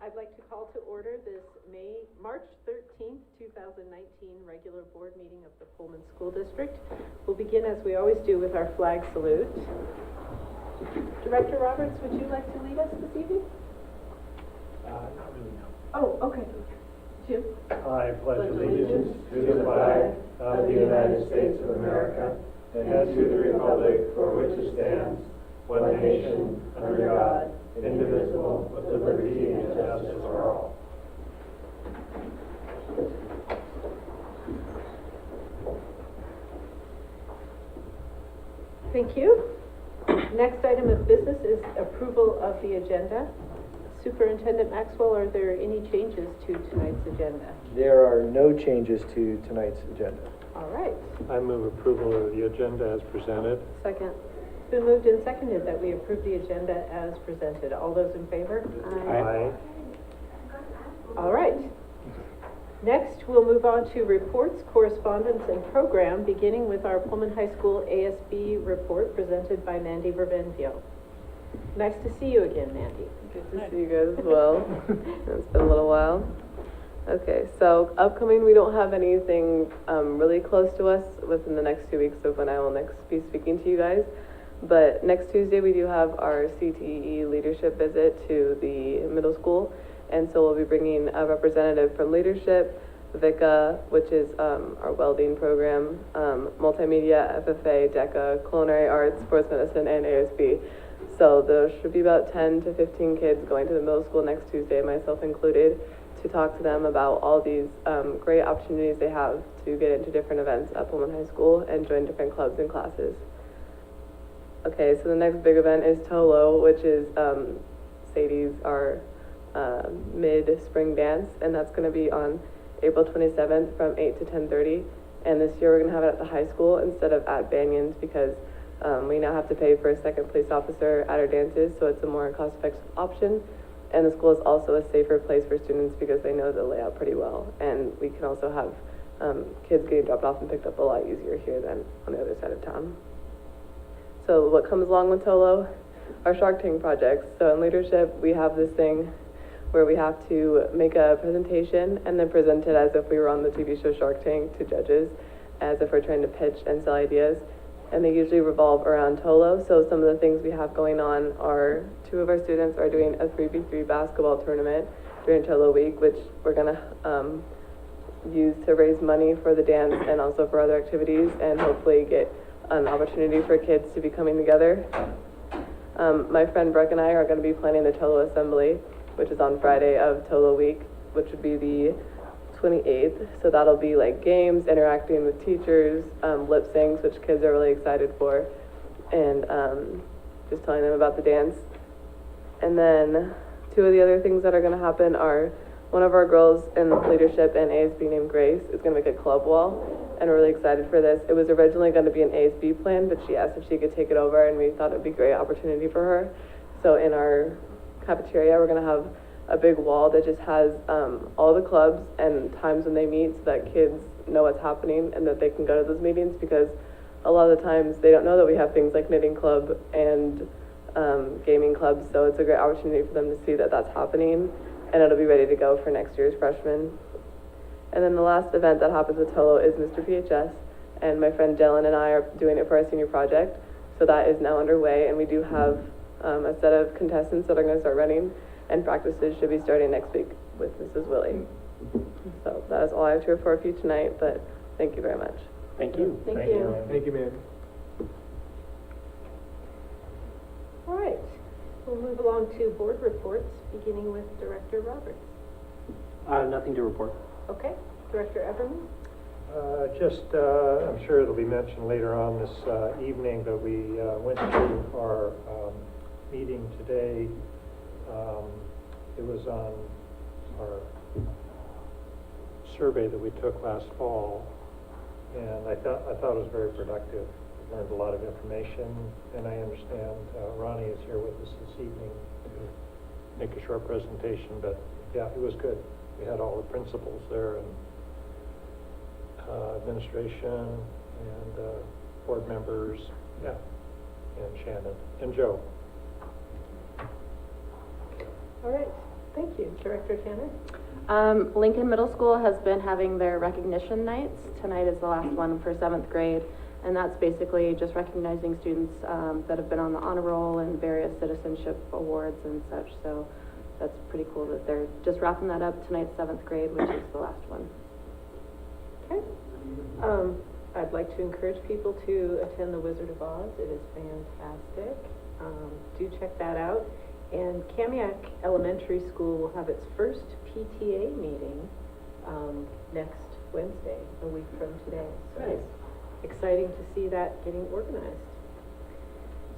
I'd like to call to order this March 13th, 2019 regular board meeting of the Pullman School District. We'll begin as we always do with our flag salute. Director Roberts, would you like to lead us this evening? Not really, no. Oh, okay. Jim? I pledge allegiance to the flag of the United States of America and to the republic for which it stands, one nation, under God, indivisible, with liberty and justice for all. Thank you. Next item of business is approval of the agenda. Superintendent Maxwell, are there any changes to tonight's agenda? There are no changes to tonight's agenda. All right. I move approval of the agenda as presented. Second. It's been moved and seconded that we approve the agenda as presented. All those in favor? Aye. All right. Next, we'll move on to reports, correspondence, and program, beginning with our Pullman High School ASB report presented by Mandy Verbenvio. Nice to see you again, Mandy. Good to see you guys as well. It's been a little while. Okay, so upcoming, we don't have anything really close to us within the next 2 weeks of when I will next be speaking to you guys. But next Tuesday, we do have our CTE leadership visit to the middle school. And so we'll be bringing a representative from leadership, VICA, which is our welding program, multimedia, FFA, DECA, culinary arts, sports medicine, and ASB. So there should be about 10 to 15 kids going to the middle school next Tuesday, myself included, to talk to them about all these great opportunities they have to get into different events at Pullman High School and join different clubs and classes. Okay, so the next big event is TOLO, which is Sadie's, our mid-spring dance, and that's going to be on April 27th from 8 to 10:30. And this year we're going to have it at the high school instead of at Banyan's because we now have to pay for a second police officer at our dances, so it's a more cost-effective option. And the school is also a safer place for students because they know the layout pretty well. And we can also have kids getting dropped off and picked up a lot easier here than on the other side of town. So what comes along with TOLO? Our Shark Tank projects. So in leadership, we have this thing where we have to make a presentation and then present it as if we were on the TV show Shark Tank to judges, as if we're trying to pitch and sell ideas. And they usually revolve around TOLO. So some of the things we have going on are 2 of our students are doing a 3v3 basketball tournament during TOLO week, which we're gonna use to raise money for the dance and also for other activities and hopefully get an opportunity for kids to be coming together. My friend Brooke and I are going to be planning the TOLO assembly, which is on Friday of TOLO week, which would be the 28th. So that'll be like games, interacting with teachers, lip syncs, which kids are really excited for, and just telling them about the dance. And then 2 of the other things that are going to happen are one of our girls in leadership and ASB named Grace is going to make a club wall, and we're really excited for this. It was originally going to be an ASB plan, but she asked if she could take it over, and we thought it would be a great opportunity for her. So in our cafeteria, we're going to have a big wall that just has all the clubs and times when they meet so that kids know what's happening and that they can go to those meetings, because a lot of the times they don't know that we have things like knitting club and gaming clubs. So it's a great opportunity for them to see that that's happening, and it'll be ready to go for next year's freshmen. And then the last event that happens with TOLO is Mr. PHS, and my friend Jellen and I are doing it for our senior project. So that is now underway, and we do have a set of contestants that are going to start running, and practices should be starting next week with Mrs. Willie. So that is all I have to report for you tonight, but thank you very much. Thank you. Thank you. Thank you, ma'am. All right. We'll move along to board reports, beginning with Director Roberts. Nothing to report. Okay. Director Everman? I'm sure it'll be mentioned later on this evening, but we went to our meeting today. It was on our survey that we took last fall, and I thought it was very productive. Learned a lot of information, and I understand Ronnie is here with us this evening to make a short presentation, but yeah, it was good. We had all the principals there, and administration, and board members, yeah, and Shannon, and Joe. All right. Thank you. Director Tanner? Lincoln Middle School has been having their recognition nights. Tonight is the last one for 7th grade, and that's basically just recognizing students that have been on the honor roll and various citizenship awards and such. So that's pretty cool that they're just wrapping that up tonight, 7th grade, which is the last one. Okay. I'd like to encourage people to attend the Wizard of Oz. It is fantastic. Do check that out. And KAMIAK Elementary School will have its first PTA meeting next Wednesday, a week from today. So Nice. it's exciting to see that getting organized.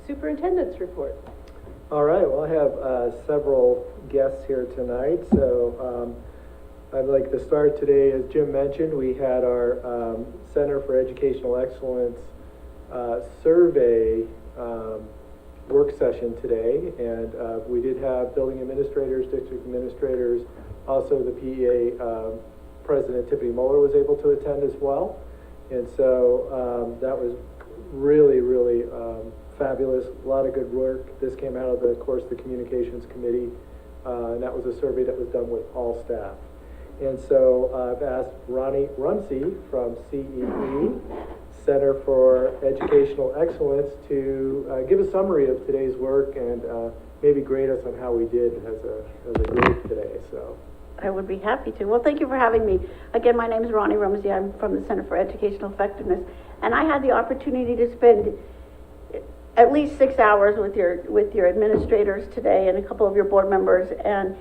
Superintendent's report. All right, well, I have several guests here tonight, so I'd like to start today. As Jim mentioned, we had our Center for Educational Excellence survey work session today, and we did have building administrators, district administrators, also the PEA President Tiffany Muller was able to attend as well, and so that was really fabulous. A lot of good work. This came out of the Communications Committee, and that was a survey that was done with all staff. And so I've asked Ronnie Rumsey from CEE, Center for Educational Excellence, to give a summary of today's work and maybe grade us on how we did as a group today. So I would be happy to. Well, thank you for having me. Again, my name is Ronnie Rumsey. I'm from the Center for Educational Effectiveness, and I had the opportunity to spend at least 6 hours with your administrators today and a couple of your board members, and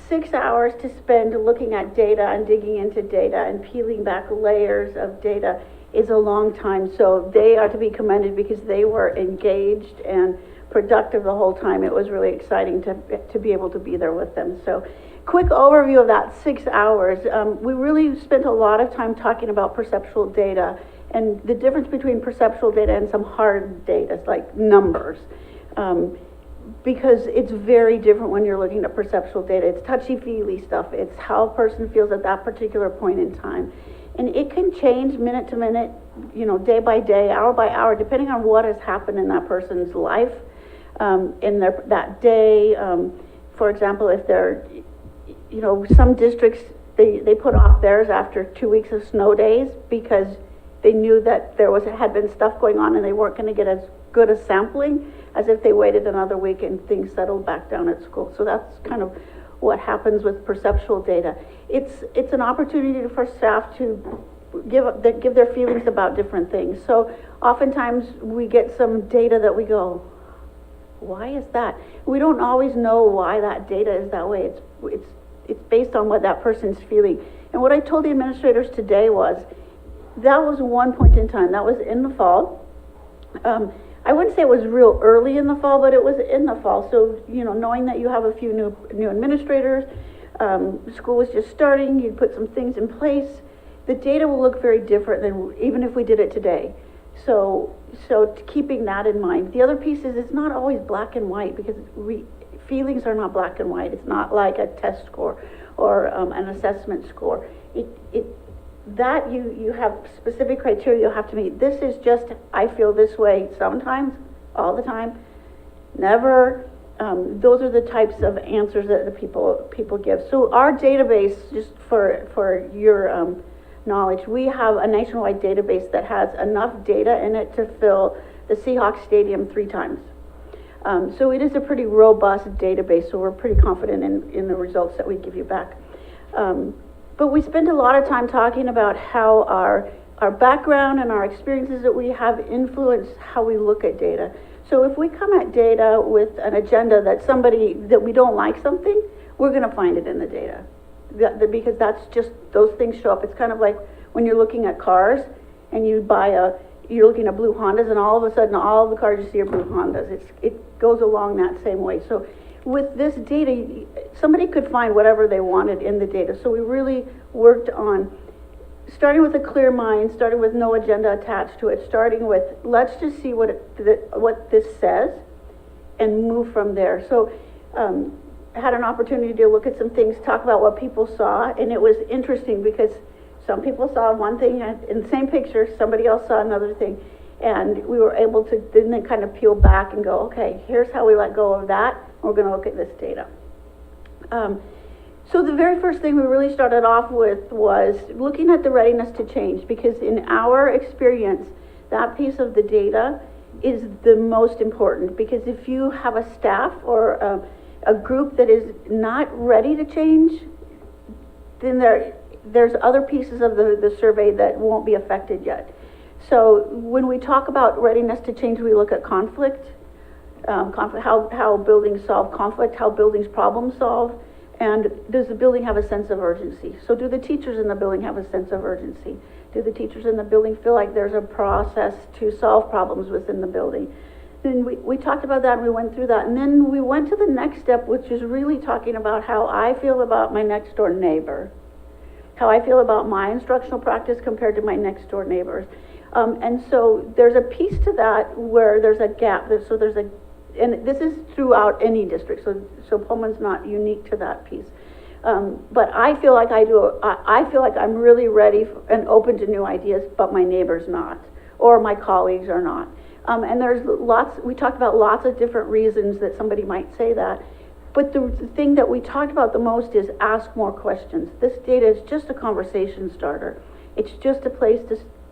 6 hours to spend looking at data and digging into data and peeling back layers of data is a long time. So they are to be commended because they were engaged and productive the whole time. It was really exciting to be able to be there with them. So quick overview of that 6 hours. We really spent a lot of time talking about perceptual data and the difference between perceptual data and some hard data, like numbers. Because it's very different when you're looking at perceptual data. It's touchy-feely stuff. It's how a person feels at that particular point in time. And it can change minute to minute, day by day, hour by hour, depending on what has happened in that person's life, in that day. For example, if they're, some districts, they put off theirs after 2 weeks of snow days because they knew that had been stuff going on and they weren't going to get as good a sampling as if they waited another week and things settled back down at school. So that's kind of what happens with perceptual data. It's an opportunity for staff to give their feelings about different things. So oftentimes we get some data that we go, why is that? We don't always know why that data is that way. It's based on what that person's feeling. And what I told the administrators today was, that was one point in time. That was in the fall. I wouldn't say it was real early in the fall, but it was in the fall. So, knowing that you have a few new administrators, school was just starting, you'd put some things in place, the data will look very different than even if we did it today. So keeping that in mind. The other piece is it's not always black and white because feelings are not black and white. It's not like a test score or an assessment score. That you have specific criteria you have to meet. This is just, I feel this way sometimes, all the time, never. Those are the types of answers that the people give. So our database, just for your knowledge, we have a nationwide database that has enough data in it to fill the Seahawks Stadium 3 times. So it is a pretty robust database, so we're pretty confident in the results that we give you back. But we spend a lot of time talking about how our background and our experiences that we have influence how we look at data. So if we come at data with an agenda that we don't like something, we're going to find it in the data. Because that's just, those things show up. It's kind of like when you're looking at cars and you're looking at blue Hondas and all of a sudden all the cars you see are blue Hondas. It goes along that same way. So with this data, somebody could find whatever they wanted in the data. So we really worked on starting with a clear mind, starting with no agenda attached to it, starting with let's just see what this says and move from there. So had an opportunity to look at some things, talk about what people saw, and it was interesting because some people saw one thing in the same picture, somebody else saw another thing, and we were able to then kind of peel back and go, okay, here's how we let go of that. We're going to look at this data. So the very first thing we really started off with was looking at the readiness to change, because in our experience, that piece of the data is the most important, because if you have a staff or a group that is not ready to change, then there's other pieces of the survey that won't be affected yet. So when we talk about readiness to change, we look at conflict, how buildings solve conflict, how buildings problem solve, and does the building have a sense of urgency? So do the teachers in the building have a sense of urgency? Do the teachers in the building feel like there's a process to solve problems within the building? Then we talked about that and we went through that. And then we went to the next step, which is really talking about how I feel about my next door neighbor, how I feel about my instructional practice compared to my next door neighbors. And so there's a piece to that where there's a gap. And this is throughout any district, so Pullman's not unique to that piece. But I feel like I feel like I'm really ready and open to new ideas, but my neighbor's not, or my colleagues are not. And we talked about lots of different reasons that somebody might say that. But the thing that we talked about the most is ask more questions. This data is just a conversation starter. It's just a place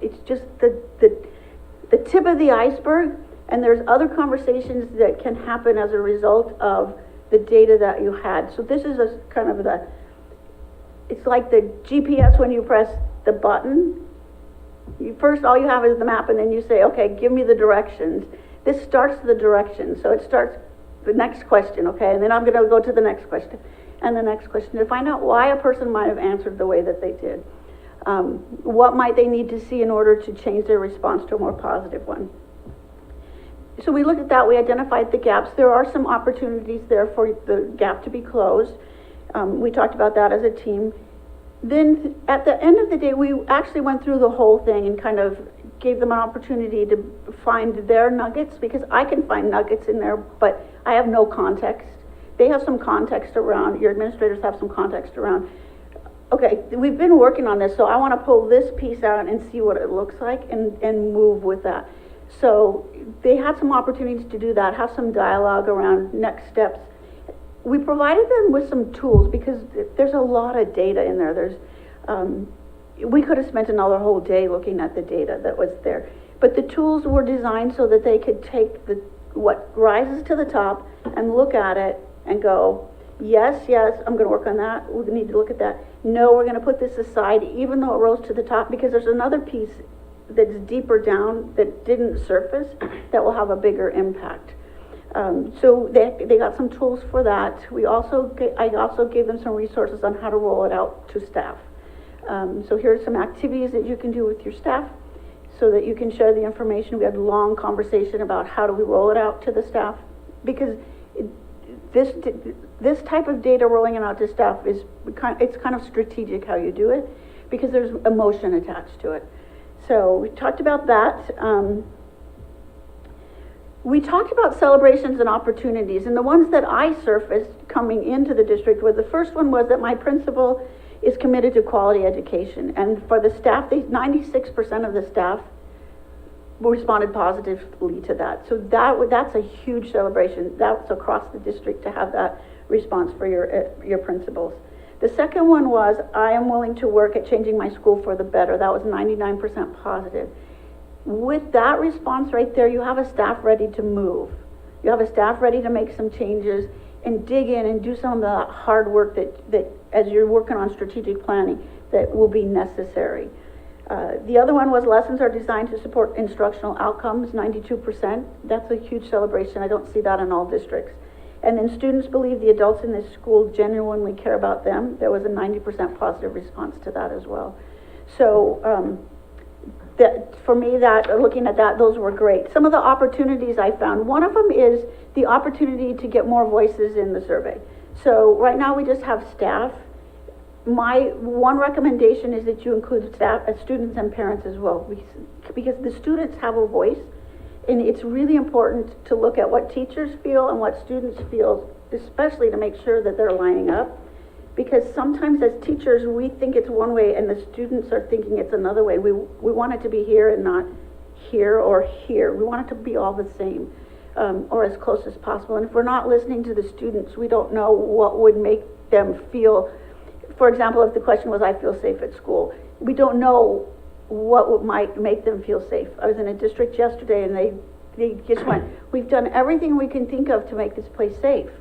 it's just the tip of the iceberg. And there's other conversations that can happen as a result of the data that you had. So this is it's like the GPS when you press the button. First, all you have is the map, and then you say, okay, give me the directions. This starts the directions. So it starts the next question, okay? And then I'm gonna go to the next question, and the next question, to find out why a person might have answered the way that they did. What might they need to see in order to change their response to a more positive one? So we looked at that, we identified the gaps. There are some opportunities there for the gap to be closed. We talked about that as a team. Then at the end of the day, we actually went through the whole thing and kind of gave them an opportunity to find their nuggets, because I can find nuggets in there, but I have no context. They have some context around, your administrators have some context around, okay, we've been working on this, so I want to pull this piece out and see what it looks like and move with that. So they had some opportunities to do that, have some dialogue around next steps. We provided them with some tools, because there's a lot of data in there. We could have spent another whole day looking at the data that was there. But the tools were designed so that they could take what rises to the top and look at it and go, yes, I'm going to work on that. We need to look at that. No, we're going to put this aside, even though it rose to the top, because there's another piece that's deeper down that didn't surface that will have a bigger impact. So they got some tools for that. I also gave them some resources on how to roll it out to staff. So here's some activities that you can do with your staff so that you can share the information. We had a long conversation about how do we roll it out to the staff, because this type of data rolling it out to staff it's kind of strategic how you do it, because there's emotion attached to it. So we talked about that. We talked about celebrations and opportunities, and the ones that I surfaced coming into the district the first one was that my principal is committed to quality education, and for the staff, 96% of the staff responded positively to that. So that's a huge celebration. That's across the district to have that response for your principals. The second one was, I am willing to work at changing my school for the better. That was 99% positive. With that response right there, you have a staff ready to move. You have a staff ready to make some changes and dig in and do some of the hard work that as you're working on strategic planning, that will be necessary. The other one was lessons are designed to support instructional outcomes, 92%. That's a huge celebration. I don't see that in all districts. And then students believe the adults in this school genuinely care about them. There was a 90% positive response to that as well. So for me, looking at that, those were great. Some of the opportunities I found, one of them is the opportunity to get more voices in the survey. So right now we just have staff. My one recommendation is that you include staff, students and parents as well, because the students have a voice. And it's really important to look at what teachers feel and what students feel, especially to make sure that they're lining up. Because sometimes as teachers, we think it's one way and the students are thinking it's another way. We want it to be here and not here or here. We want it to be all the same. or as close as possible. And if we're not listening to the students, we don't know what would make them feel. For example, if the question was, I feel safe at school, we don't know might make them feel safe. I was in a district yesterday and they just went, we've done everything we can think of to make this place safe.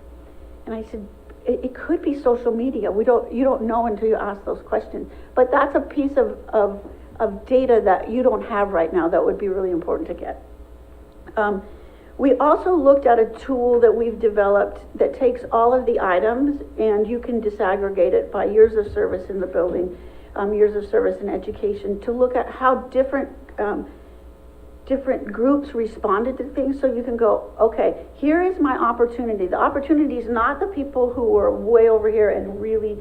And I said, it could be social media. You don't know until you ask those questions. But that's a piece of data that you don't have right now that would be really important to get. We also looked at a tool that we've developed that takes all of the items and you can disaggregate it by years of service in the building, years of service in education, to look at how different groups responded to things. So you can go, okay, here is my opportunity. The opportunity is not the people who are way over here and really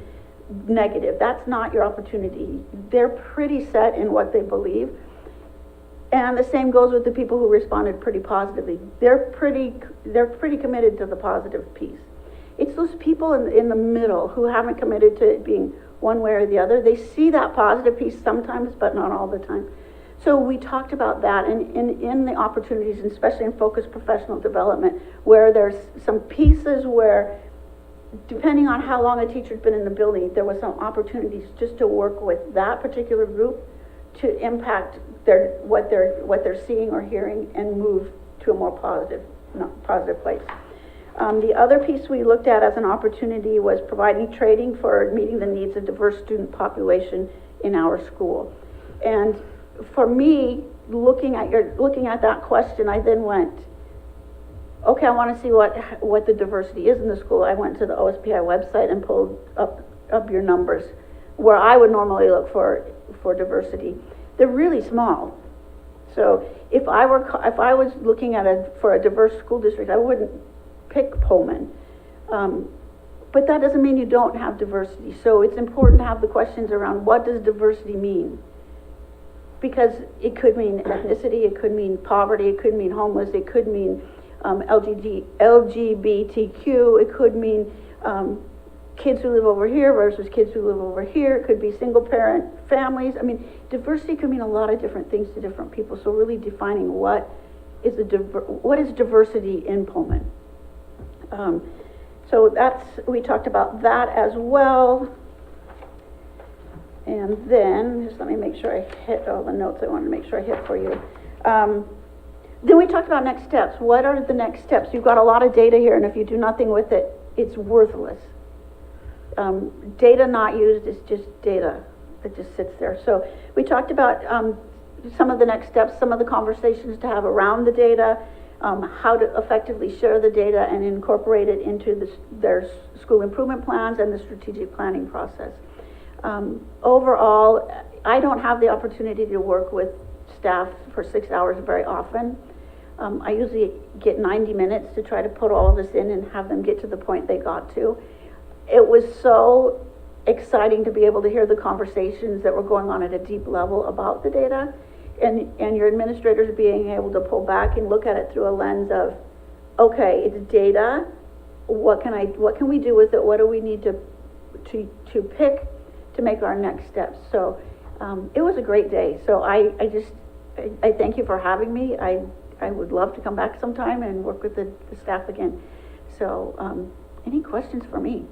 negative. That's not your opportunity. They're pretty set in what they believe. And the same goes with the people who responded pretty positively. They're pretty committed to the positive piece. It's those people in the middle who haven't committed to it being one way or the other. They see that positive piece sometimes, but not all the time. So we talked about that in the opportunities, and especially in focused professional development, where there's some pieces where, depending on how long a teacher's been in the building, there was some opportunities just to work with that particular group to impact what they're seeing or hearing and move to a more positive place. The other piece we looked at as an opportunity was providing training for meeting the needs of diverse student population in our school. And for me, looking at that question, I then went, okay, I want to see what the diversity is in the school. I went to the OSPI website and pulled up your numbers where I would normally look for diversity. They're really small. So if I was looking for a diverse school district, I wouldn't pick Pullman. But that doesn't mean you don't have diversity. So it's important to have the questions around, what does diversity mean? Because it could mean ethnicity, it could mean poverty, it could mean homeless, it could mean LGBTQ, it could mean kids who live over here versus kids who live over here. It could be single parent families. I mean, diversity could mean a lot of different things to different people. So really defining what is diversity in Pullman. So we talked about that as well. And then, just let me make sure I hit all the notes I wanted to make sure I hit for you. Then we talked about next steps. What are the next steps? You've got a lot of data here, and if you do nothing with it, it's worthless. Data not used is just data that just sits there. So we talked about some of the next steps, some of the conversations to have around the data, how to effectively share the data and incorporate it into their school improvement plans and the strategic planning process. Overall, I don't have the opportunity to work with staff for 6 hours very often. I usually get 90 minutes to try to put all of this in and have them get to the point they got to. It was so exciting to be able to hear the conversations that were going on at a deep level about the data, and your administrators being able to pull back and look at it through a lens of, okay, it's data, what can we do with it, what do we need to pick to make our next steps. So it was a great day. So I thank you for having me. I would love to come back sometime and work with the staff again. So any questions for me?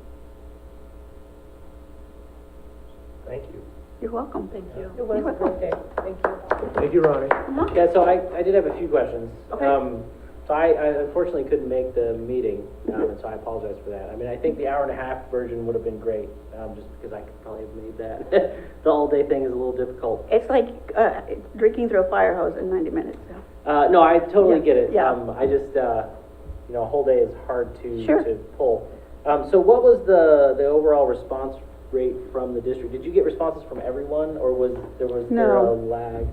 Thank you. You're welcome. Thank you. It was a great day. Thank you. Thank you, Ronnie. Yeah, so I did have a few questions. Okay. So I unfortunately couldn't make the meeting, and so I apologize for that. I mean, I think the hour-and-a-half version would have been great, just because I could probably have made that. The all-day thing is a little difficult. It's like drinking through a fire hose in 90 minutes. So. No, I totally get it. Yeah. I just, a whole day is hard to Sure. pull. So what was the overall response rate from the district? Did you get responses from everyone, or was there No. a lag?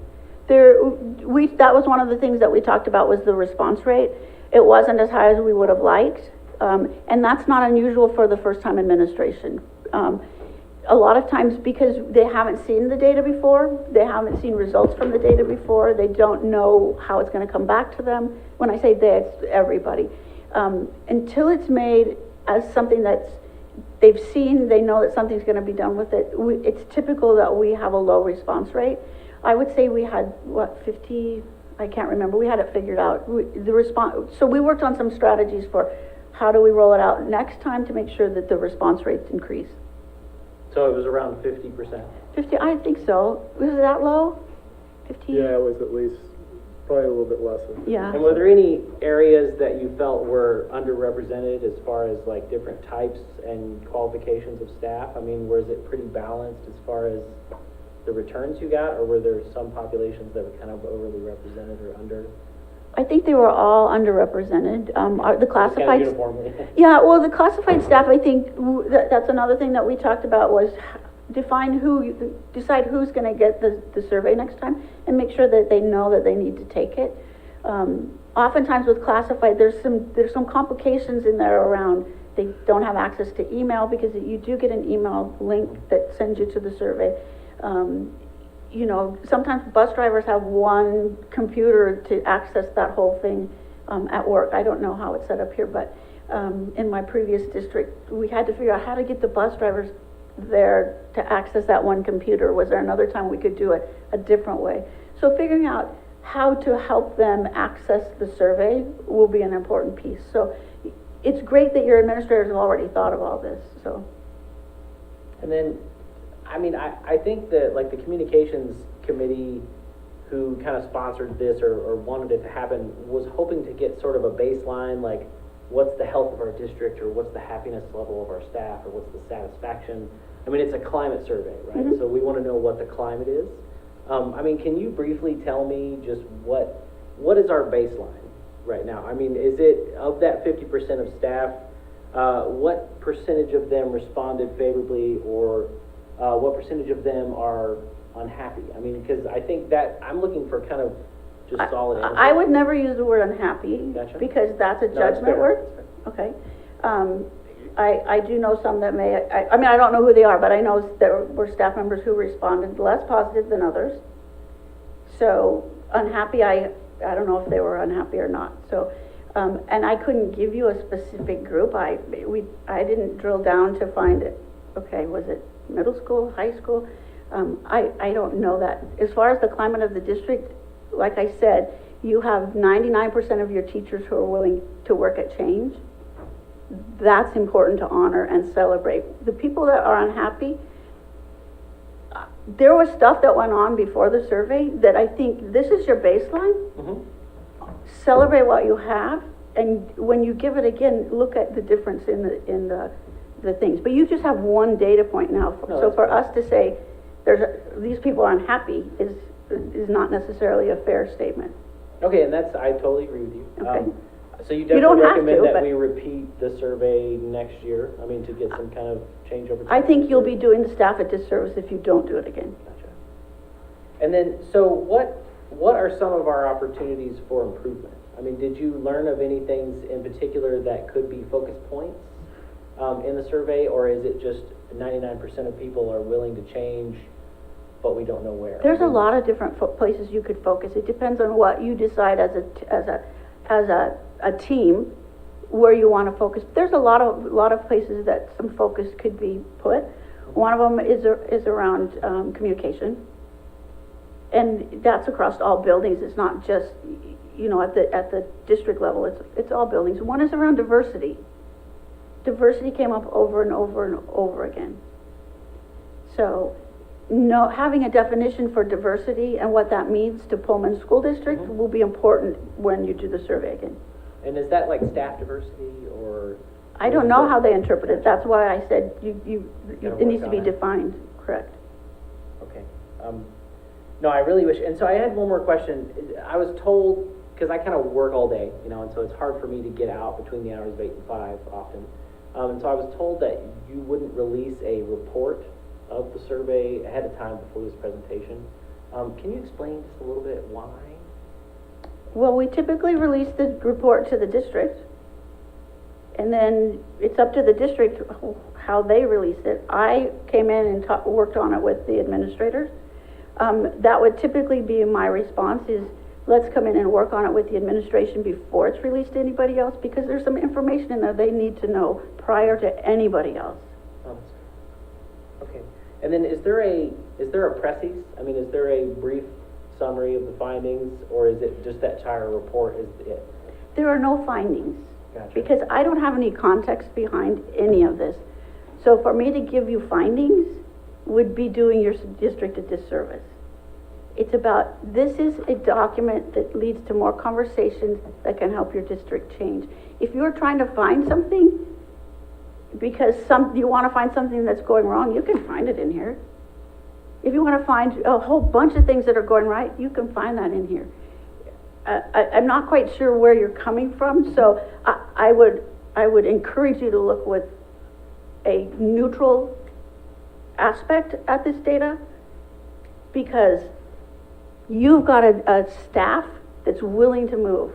That was one of the things that we talked about, was the response rate. It wasn't as high as we would have liked, and that's not unusual for the first-time administration. A lot of times, because they haven't seen the data before, they haven't seen results from the data before, they don't know how it's going to come back to them. When I say they, it's everybody. Until it's made as something they've seen, they know that something's going to be done with it. It's typical that we have a low response rate. I would say we had, 50 I can't remember, we had it figured out. So we worked on some strategies for how do we roll it out next time to make sure that the response rates increase. So it was around 50%. 50, I think so. Was it that low? 50? Yeah, it was at least, probably a little bit less than. Yeah. And were there any areas that you felt were underrepresented as far as like different types and qualifications of staff? I mean, was it pretty balanced as far as the returns you got, or were there some populations that were kind of overly represented or under? I think they were all underrepresented. The Kind of classified. uniformly. Yeah, well, the classified staff, I think, that's another thing that we talked about was decide who's gonna get the survey next time and make sure that they know that they need to take it. Oftentimes with classified, there's some complications in there around, they don't have access to email because you do get an email link that sends you to the survey. You know, sometimes bus drivers have one computer to access that whole thing, at work. I don't know how it's set up here, but, in my previous district, we had to figure out how to get the bus drivers there to access that one computer. Was there another time we could do it a different way? So figuring out how to help them access the survey will be an important piece. So it's great that your administrators have already thought of all this, so. And then, I mean, I think that like the communications committee who kind of sponsored this or wanted it to happen was hoping to get sort of a baseline, like what's the health of our district, or what's the happiness level of our staff, or what's the satisfaction. I mean, it's a climate survey, right? Mhm. So we want to know what the climate is. I mean, can you briefly tell me just what is our baseline right now? I mean, is it of that 50% of staff, what percentage of them responded favorably, or what percentage of them are unhappy? I mean, because I think that I'm looking for kind of just solid answers. I would never use the word unhappy. Gotcha. Because that's a No, that's judgment fair. word. That's fair. Okay. I do know some that I mean, I don't know who they are, but I know there were staff members who responded less positive than others. So unhappy, I don't know if they were unhappy or not. So, and I couldn't give you a specific group. I didn't drill down to find it. Okay, was it middle school, high school? I don't know that. As far as the climate of the district, like I said, you have 99% of your teachers who are willing to work at change. That's important to honor and celebrate. The people that are unhappy, there was stuff that went on before the survey that I think this is your baseline. Mhm. Celebrate what you have, and when you give it again, look at the difference in the things. But you just have one data point now. No, So that's for fair. us to say these people are unhappy is not necessarily a fair statement. Okay, and I totally agree with you. Okay. So you You don't definitely have recommend to, that but- we repeat the survey next year? I mean, to get some kind of change over time? I think you'll be doing the staff a disservice if you don't do it again. Gotcha. And then, so what are some of our opportunities for improvement? I mean, did you learn of any things in particular that could be focus points in the survey, or is it just 99% of people are willing to change, but we don't know where? There's a lot of different places you could focus. It depends on what you decide as a team where you want to focus. There's a lot of places that some focus could be put. One of them is around communication, and that's across all buildings. It's not just at the district level. It's all buildings. One is around diversity. Diversity came up over and over and over again. So, having a definition for diversity and what that means to Pullman School District will be important when you do the survey again. And is that like staff diversity, or? I don't know how they interpret it. That's why I said Gotta it needs work to be on it. defined, correct? Okay. No, I really wish, and so I had one more question. I was told, because I kind of work all day, and so it's hard for me to get out between the hours of 8 and 5 often. And so I was told that you wouldn't release a report of the survey ahead of time before this presentation. Can you explain just a little bit why? Well, we typically release the report to the district, and then it's up to the district how they release it. I came in and worked on it with the administrators. That would typically be my response is, let's come in and work on it with the administration before it's released to anybody else, because there's some information in there they need to know prior to anybody else. Okay. And then is there a precis? I mean, is there a brief summary of the findings, or is it just that entire report is it? There are no findings. Gotcha. Because I don't have any context behind any of this. So for me to give you findings would be doing your district a disservice. It's about, this is a document that leads to more conversations that can help your district change. If you're trying to find something, because you want to find something that's going wrong, you can find it in here. If you want to find a whole bunch of things that are going right, you can find that in here. I'm not quite sure where you're coming from, so I would encourage you to look with a neutral aspect at this data, because you've got a staff that's willing to move,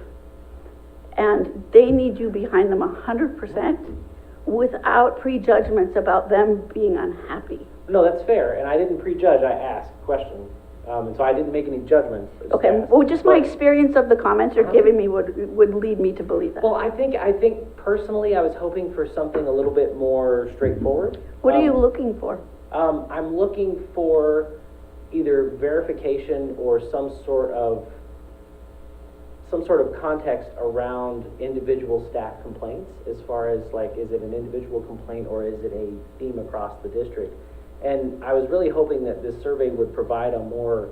and they need you behind them 100% without prejudgments about them being unhappy. No, that's fair, and I didn't prejudge, I asked questions, and so I didn't make any judgments. I just Okay, asked. well, just my But- experience of the comments you're giving me would lead me to believe that. Well, I think personally, I was hoping for something a little bit more straightforward. What are you looking for? I'm looking for either verification or some sort of context around individual staff complaints, as far as like, is it an individual complaint or is it a theme across the district? And I was really hoping that this survey would provide a more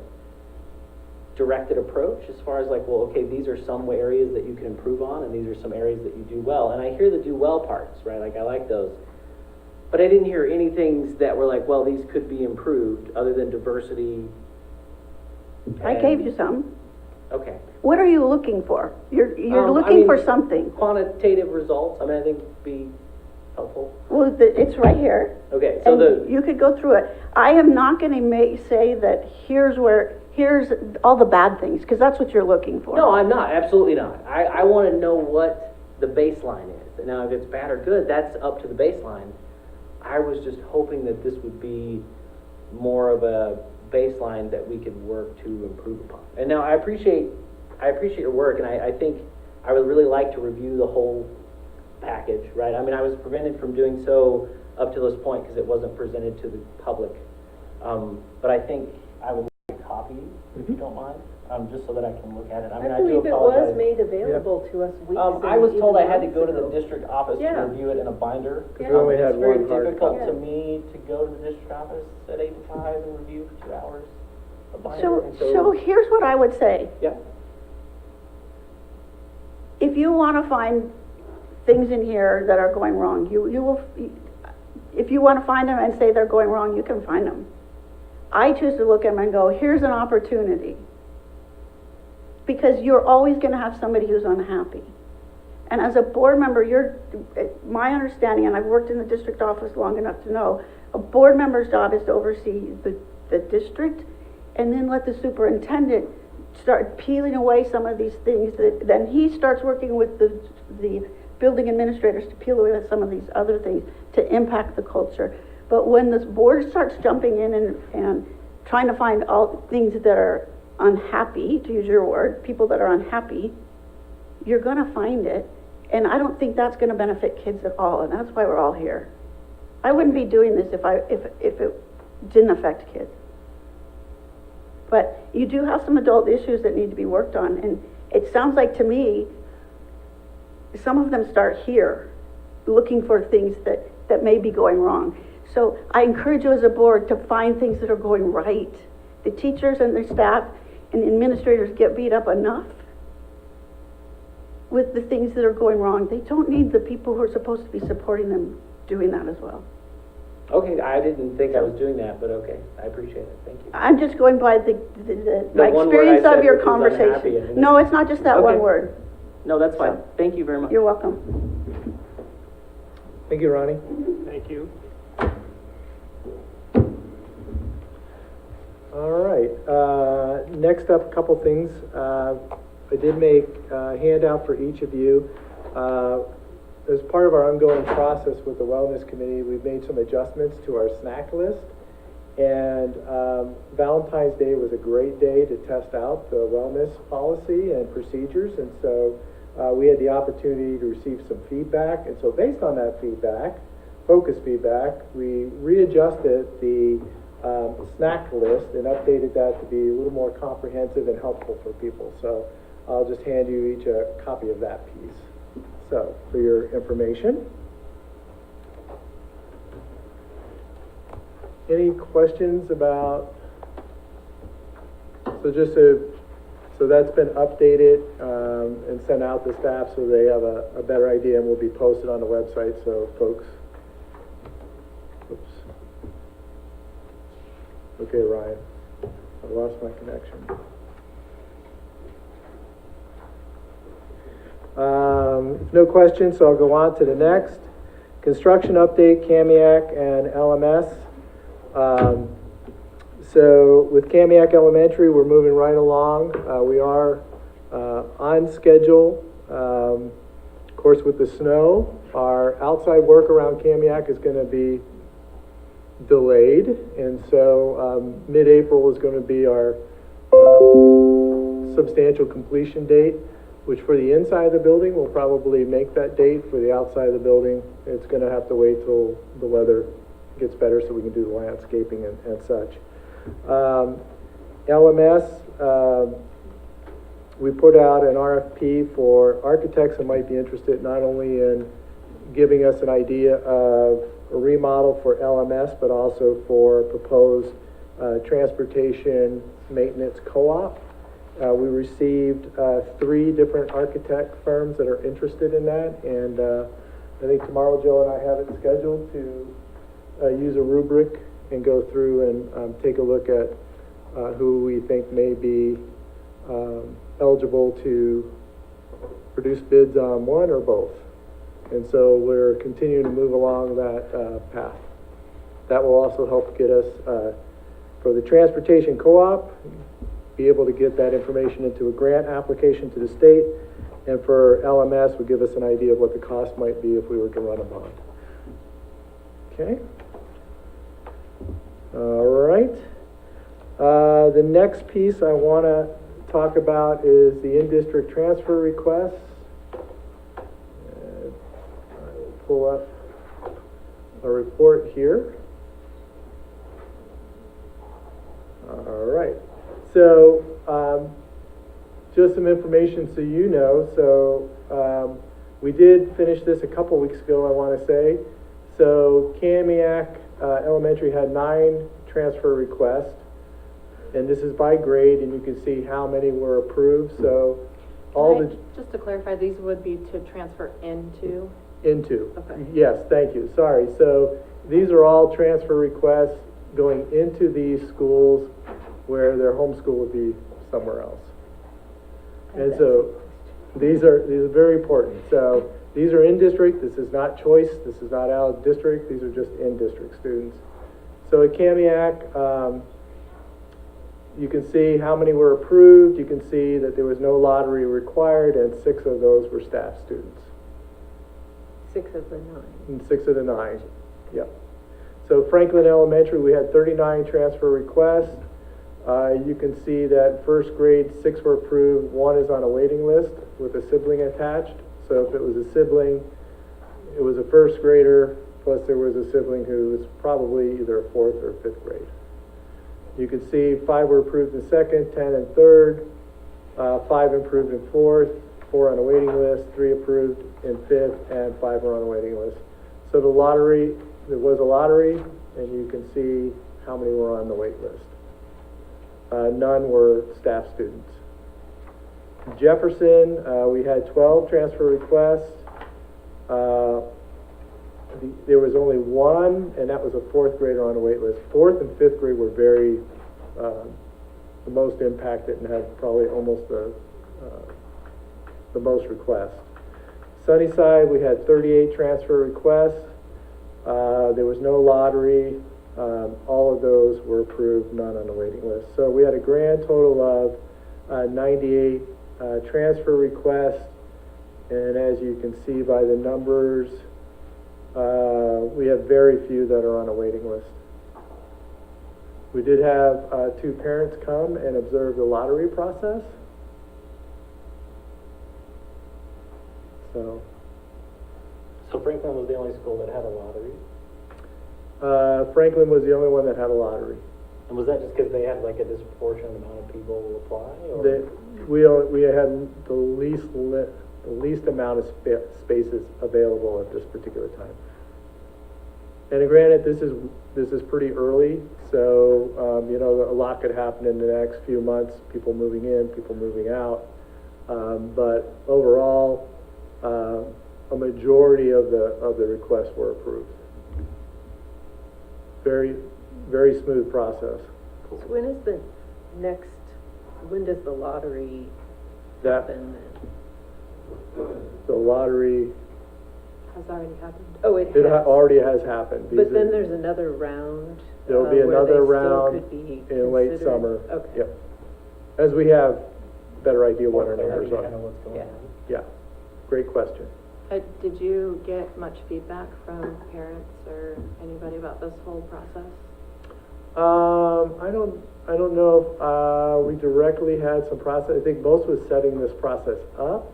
directed approach, as far as like, well, okay, these are some areas that you can improve on, and these are some areas that you do well. And I hear the do well parts, right? Like, I like those. But I didn't hear any things that were like, well, these could be improved, other than diversity. I gave you some. Okay. What are you looking for? You're I looking mean, for something. Quantitative results, I mean, I think would be helpful. Well, it's right here. Okay, so And you could go through it. I am not gonna say that here's all the bad things, because that's what you're looking for. No, I'm not, absolutely not. I want to know what the baseline is. Now, if it's bad or good, that's up to the baseline. I was just hoping that this would be more of a baseline that we could work to improve upon. And now, I appreciate your work, and I think I would really like to review the whole package, right? I mean, I was prevented from doing so up to this point because it wasn't presented to the public. But I think I would like a copy, if you don't mind, just so that I can look at it. I mean, I do believe it apologize. was made available to us weeks I was and told even I had to months go to the ago. district office to Yeah. review it in a binder. Yeah. We only had It's very one hard difficult copy. to me to go to the district office at 8 to 5 and review for 2 hours a binder. So and here's what I would say. Yeah, If you wanna find things in here that are going wrong, if you wanna find them and say they're going wrong, you can find them. I choose to look at them and go, here's an opportunity. Because you're always gonna have somebody who's unhappy. And as a board member, my understanding, and I've worked in the district office long enough to know, a board member's job is to oversee the district, and then let the superintendent start peeling away some of these things, then he starts working with the building administrators to peel away some of these other things to impact the culture. But when this board starts jumping in and trying to find all things that are unhappy, to use your word, people that are unhappy, you're gonna find it. And I don't think that's gonna benefit kids at all, and that's why we're all here. I wouldn't be doing this if it didn't affect kids. But you do have some adult issues that need to be worked on, and it sounds like to me, some of them start here, looking for things that may be going wrong. So I encourage you as a board to find things that are going right. The teachers and their staff and the administrators get beat up enough with the things that are going wrong. They don't need the people who are supposed to be supporting them doing that as well. okay, I didn't think I was doing that, but okay, I appreciate it, thank you. I'm just going by my one word I experience said, of your which was unhappy, conversation. and- No, it's not just that one Okay. word. No, that's fine, So- thank you very much. You're welcome. Thank you, Ronnie. Thank you. All right, next up, a couple things. I did make a handout for each of you. As part of our ongoing process with the Wellness Committee, we've made some adjustments to our snack list. And Valentine's Day was a great day to test out the wellness policy and procedures. And so we had the opportunity to receive some feedback. And so based on that feedback, focus feedback, we readjusted the snack list and updated that to be a little more comprehensive and helpful for people. So I'll just hand you each a copy of that piece. So, for your information. Any questions about, so that's been updated and sent out to staff so they have a better idea, and will be posted on the website, so folks. Oops. Okay, Ryan, I lost my connection. If no questions, so I'll go on to the next. Construction update, KAMIAK and LMS. So with KAMIAK Elementary, we're moving right along. We are on schedule. Of course, with the snow, our outside work around KAMIAK is going to be delayed, and so mid-April is going to be our substantial completion date, which for the inside of the building, we'll probably make that date. For the outside of the building, it's going to have to wait till the weather gets better so we can do the landscaping and such. LMS, we put out an RFP for architects that might be interested not only in giving us an idea of a remodel for LMS, but also for proposed transportation maintenance co-op. We received 3 different architect firms that are interested in that, and I think tomorrow Joe and I have it scheduled to use a rubric and go through and take a look at who we think may be eligible to produce bids on one or both. And so we're continuing to move along that path. That will also help get us, for the transportation co-op, be able to get that information into a grant application to the state, and for LMS would give us an idea of what the cost might be if we were to run a bond. Okay. All right. The next piece I want to talk about is the in-district transfer requests. I will pull up a report here. All right. So, just some information so you know. So, we did finish this a couple weeks ago, I want to say. So, KAMIAK Elementary had 9 transfer requests, and this is by grade, and you can see how many were approved. So, Just to clarify, these would be to transfer into? Okay. Yes, thank you. Sorry. So, these are all transfer requests going into these schools where their homeschool would be somewhere else. And so these are very important. So these are in district. This is not choice. This is not out of district. These are just in district students. So at KAMIAK, you can see how many were approved. You can see that there was no lottery required, and 6 of those were staff students. 6 of the 9. And 6 of the 9, yep. So Franklin Elementary, we had 39 transfer requests. You can see that first grade, 6 were approved, 1 is on a waiting list with a sibling attached. So if it was a sibling, it was a first grader, plus there was a sibling who was probably either a 4th or 5th grade. You can see 5 were approved in second, 10 in third, 5 approved in fourth, 4 on a waiting list, 3 approved in 5th, and 5 were on a waiting list. So the lottery, there was a lottery, and you can see how many were on the wait list. None were staff students. Jefferson, we had 12 transfer requests. There was only 1, and that was a 4th grader on a wait list. 4th and 5th grade were very, the most impacted and had probably almost the most requests. Sunnyside, we had 38 transfer requests. There was no lottery. All of those were approved, none on the waiting list. So we had a grand total of 98 transfer requests, and as you can see by the numbers, we have very few that are on a waiting list. We did have 2 parents come and observe the lottery process. So So Franklin was the only school that had a lottery? Franklin was the only one that had a lottery. And was that just because they had like a disproportionate amount of people apply, or? We had the least amount of spaces available at this particular time. And granted, this is pretty early, so, you know, a lot could happen in the next few months, people moving in, people moving out. But overall, a majority of the requests were approved. Very, very smooth process. So when is the next, when does the lottery That, happen then? the lottery, Has already happened. Oh, it it has. already has happened. But then there's another round. There'll be where they another still round could be in late considered. summer. Okay. Yep. As we have better idea what our numbers Kind are. of what's going Yeah. on. Yeah, great question. Did you get much feedback from parents or anybody about this whole process? I don't know if, we directly had some process, I think most was setting this process up.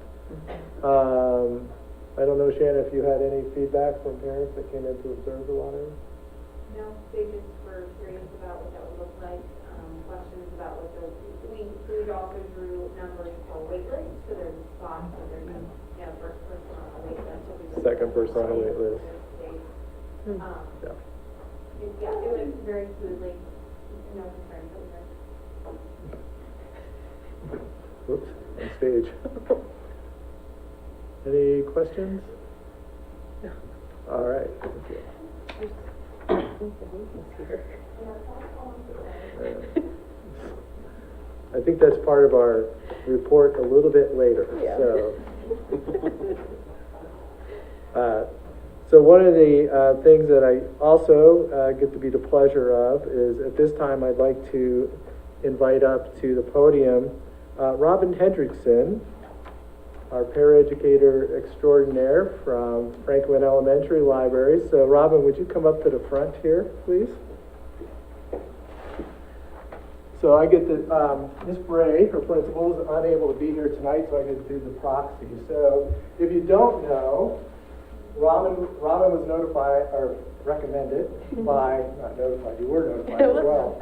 I don't know, Shannon, if you had any feedback from parents that came in to observe the lottery? No, they just were curious about what that would look like, questions about what we also drew numbers for wait lists, so there's a spot, so there's a, you know, first person on the wait list. Second person on the wait list. Yeah. Yeah, it went very smoothly, no concerns over there. Whoops, on stage. Any questions? All right. Thank you. I think that's part of our report a little bit later, Yeah. so. So one of the things that I also get to be the pleasure of is at this time I'd like to invite up to the podium Robin Hendrickson, our paraeducator extraordinaire from Franklin Elementary Library. So Robin, would you come up to the front here, please? So I get to, Ms. Bray, her principal, is unable to be here tonight, so I get to do the proxy. So if you don't know, Robin was notified, or recommended by, not notified, you were notified as well.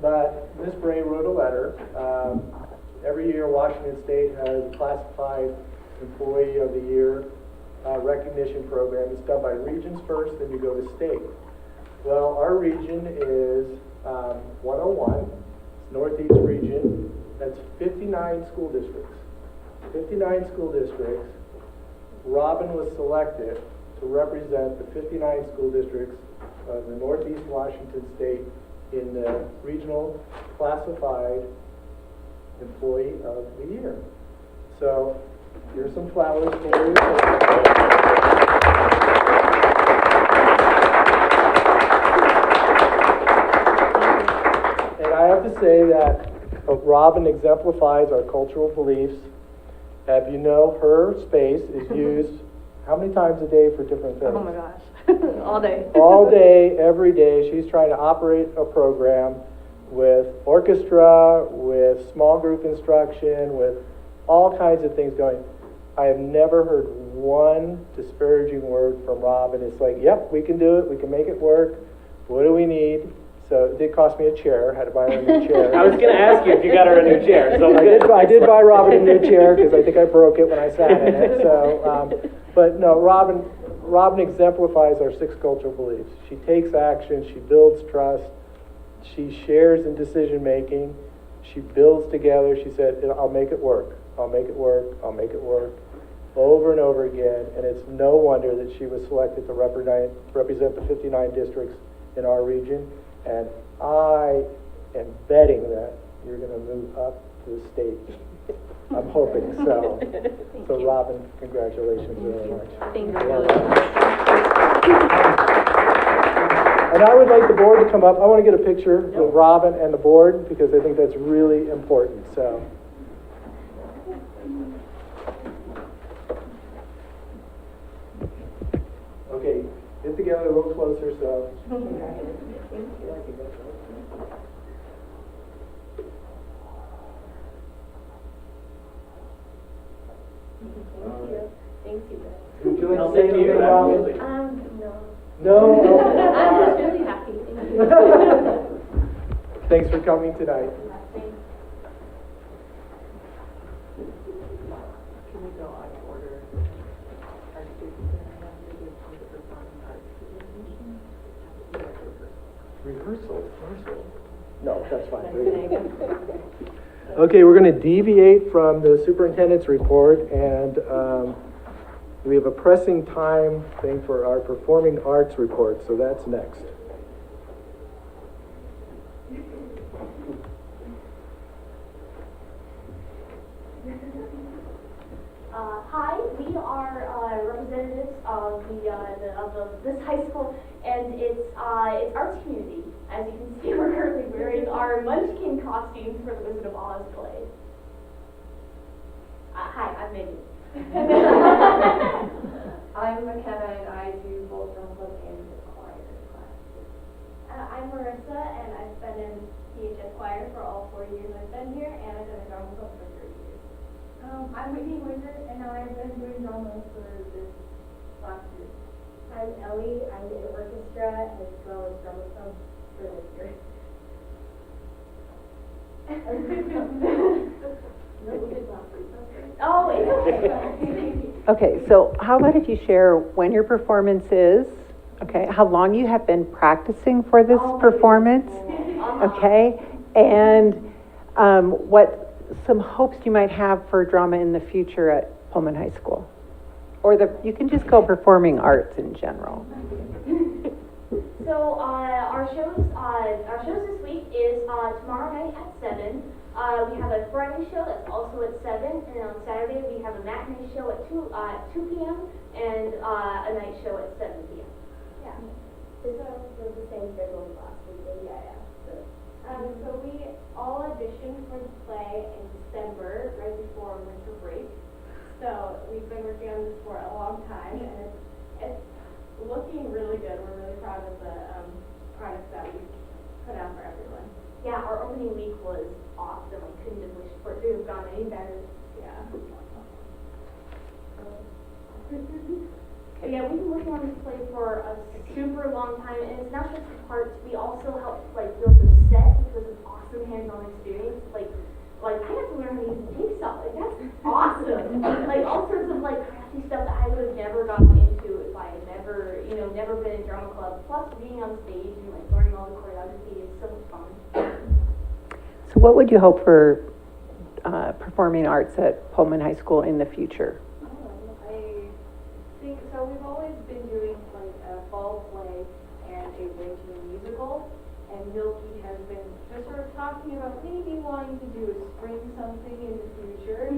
But Ms. Bray wrote a letter. Every year, Washington State has a classified employee of the year recognition program. It's done by regions first, then you go to state. Well, our region is 101, Northeast region. That's 59 school districts. 59 school districts. Robin was selected to represent the 59 school districts of the Northeast Washington State in the regional classified employee of the year. So here's some flowers for you. And I have to say that Robin exemplifies our cultural beliefs. As you know, her space is used how many times a day for different things? Oh my gosh, all day. All day, every day, she's trying to operate a program with orchestra, with small group instruction, with all kinds of things going. I have never heard one disparaging word from Robin. It's like, yep, we can do it, we can make it work. What do we need? So it did cost me a chair, had to buy her a new chair. I was going to ask you if you got her a new chair. So I did buy Robin a new chair because I think I broke it when I sat in it. So, but no, Robin exemplifies our 6 cultural beliefs. She takes action, she builds trust, she shares in decision making, she builds together. She said, I'll make it work, I'll make it work, I'll make it work, over and over again. And it's no wonder that she was selected to represent the 59 districts in our region. And I am betting that you're going to move up to the state. I'm hoping so. So Robin, congratulations very much. Thank you. And I would like the board to come up. I want to get a picture with Robin and the board because I think that's really important. So. Okay, get together a little closer. So. Thank you. Would you like No, to say thank you. anything, Robin? No. No? thanks for coming tonight. Can we go out of order? Our students are going to do some of the performing arts Rehearsal. No, that's fine. Okay, we're going to deviate from the superintendent's report, and we have a pressing time thing for our performing arts report, so that's next. Hi, we are representatives of this high school, and it's arts community. As you can see, we're currently wearing our Munchkin costumes for the Wizard of Oz play. Hi, I'm Megan. I'm McKenna, and I do both drum club and choir classes. I'm Marissa, and I've been in PHS choir for all 4 years I've been here, and I've been in drum club for 3 years. I'm Whitney Wizard, and I've been doing drama for this last year. I'm Ellie. I'm in orchestra as well as drama club for this year. Oh, it's okay. Okay, so how about if you share when your performance is, okay, how long you have been practicing for this performance, okay, and what some hopes you might have for drama in the future at Pullman High School? Or you can just go performing arts in general. So our shows this week is tomorrow night at 7. We have a Friday show that's also at 7, and on Saturday we have a matinee show at 2 p.m. and a night show at 7 p.m. Yeah. This was the same schedule as last week. Yeah. So we all auditioned for the play in December, right before winter break. So we've been working on this for a long time, and it's looking really good. We're really proud of the product that we put out for everyone. Yeah, our opening week was awesome. I couldn't have wished for it to have gone any better. Yeah. But yeah, we've been working on this play for a super long time, and it's not just the parts. We also helped build the set, which was an awesome hands-on experience. Like I got to learn how to use the jigsaw. That's awesome. All sorts of crafty stuff that I would have never gotten into if I had never been in drama club. Plus, being on stage and learning all the choreography is so much fun. So what would you hope for performing arts at Pullman High School in the future? I think so. We've always been doing a fall play and a winter musical, and Milky has been just sort of talking about maybe wanting to do a spring something in the future.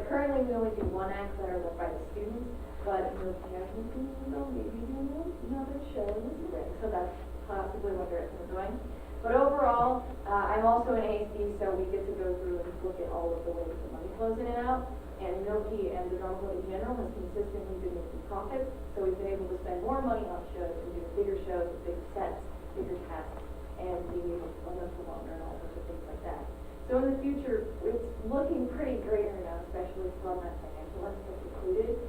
Currently, we only do one act that are led by the students, but Milky has been thinking about maybe doing another show in the spring. So that's possibly what direction we're going. But overall, I'm also an ASD, so we get to go through and look at all of the ways the money flows in and out. And Milky and the drama club in general has consistently been making profits, so we've been able to spend more money on shows and do bigger shows with bigger sets, bigger casts, and being able to run them for longer and all sorts of things like that. So in the future, it's looking pretty great right now, especially from that financial aspect included.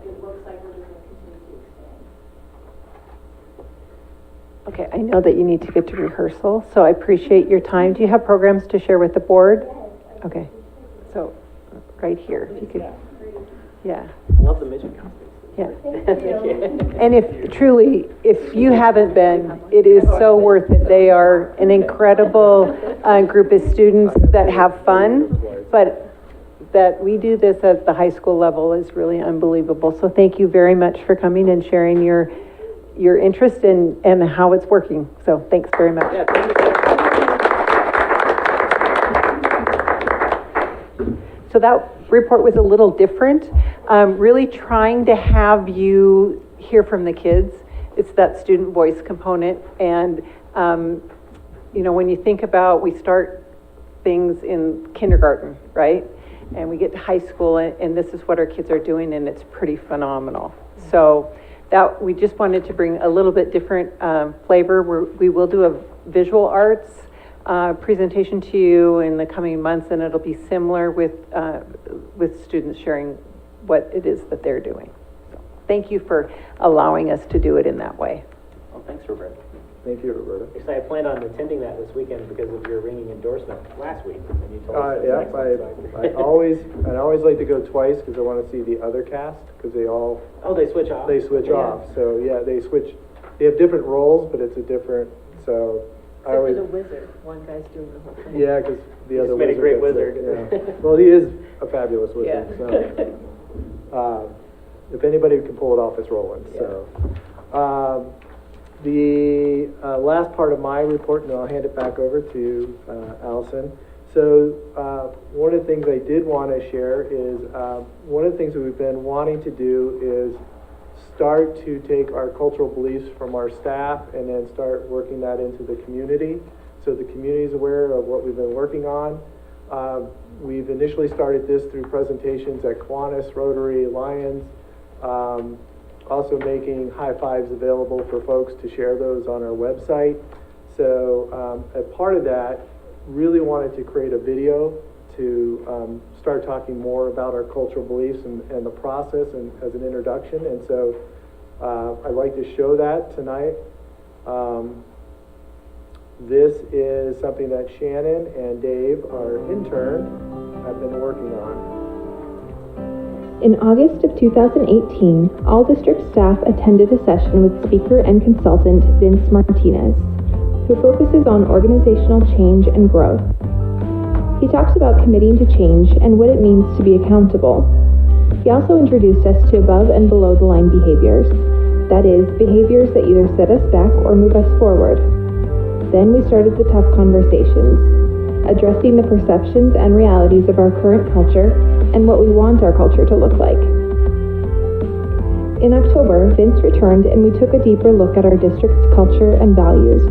It looks like we're just going to continue to expand. Okay, I know that you need to get to rehearsal, so I appreciate your time. Do you have programs to share with the board? Okay, so right here, if you could, yeah. I love the midget costumes. Yeah. And if you haven't been, it is so worth it. They are an incredible group of students that have fun, but that we do this at the high school level is really unbelievable. So thank you very much for coming and sharing your interest and how it's working. So thanks very much. Yeah, thank you. So that report was a little different, really trying to have you hear from the kids. It's that student voice component. And, when you think about, we start things in kindergarten, right? And we get to high school and this is what our kids are doing, and it's pretty phenomenal. So that we just wanted to bring a little bit different flavor. We will do a visual arts presentation to you in the coming months, and it'll be similar with students sharing what it is that they're doing. So thank you for allowing us to do it in that way. Well, thanks, Roberta. Thank you, Roberta. Actually, I planned on attending that this weekend because of your ringing endorsement last week, and you told us it was Yeah, excellent, so I always like to go twice because I want to see the other cast, because they all, Oh, they switch off? they switch Yeah. off. So, yeah, they have different roles, but it's a different, so I always, wizard, one guy's doing the whole thing. yeah, because the You other just made a wizard. great gets it, wizard. yeah. Well, he is a fabulous wizard, Yeah. so. If anybody can pull it off, it's Roland, so. The last part of my report, and then I'll hand it back over to Allison. So one of the things I did want to share is one of the things that we've been wanting to do is start to take our cultural beliefs from our staff and then start working that into the community, so the community is aware of what we've been working on. We've initially started this through presentations at Kiwanis, Rotary, Lions, also making high fives available for folks to share those on our website. So as part of that, really wanted to create a video to start talking more about our cultural beliefs and the process and as an introduction. And so I'd like to show that tonight. This is something that Shannon and Dave, our intern, have been working on. In August of 2018, all district staff attended a session with speaker and consultant Vince Martinez, who focuses on organizational change and growth. He talks about committing to change and what it means to be accountable. He also introduced us to above and below the line behaviors, that is, behaviors that either set us back or move us forward. Then we started the tough conversations, addressing the perceptions and realities of our current culture and what we want our culture to look like. In October, Vince returned and we took a deeper look at our district's culture and values.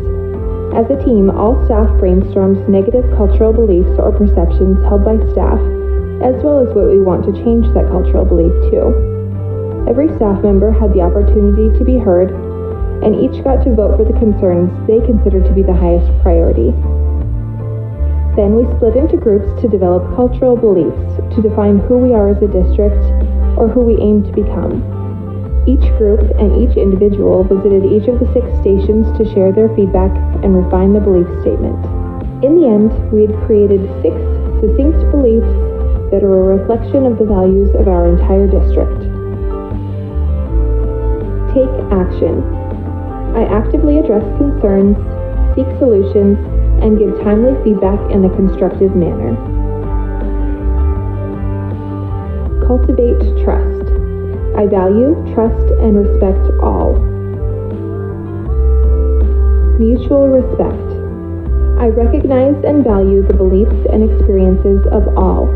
As a team, all staff brainstormed negative cultural beliefs or perceptions held by staff, as well as what we want to change that cultural belief to. Every staff member had the opportunity to be heard, and each got to vote for the concerns they considered to be the highest priority. Then we split into groups to develop cultural beliefs to define who we are as a district or who we aim to become. Each group and each individual visited each of the 6 stations to share their feedback and refine the belief statement. In the end, we had created 6 succinct beliefs that are a reflection of the values of our entire district. Take action. I actively address concerns, seek solutions, and give timely feedback in a constructive manner. Cultivate trust. I value, trust, and respect all. Mutual respect. I recognize and value the beliefs and experiences of all.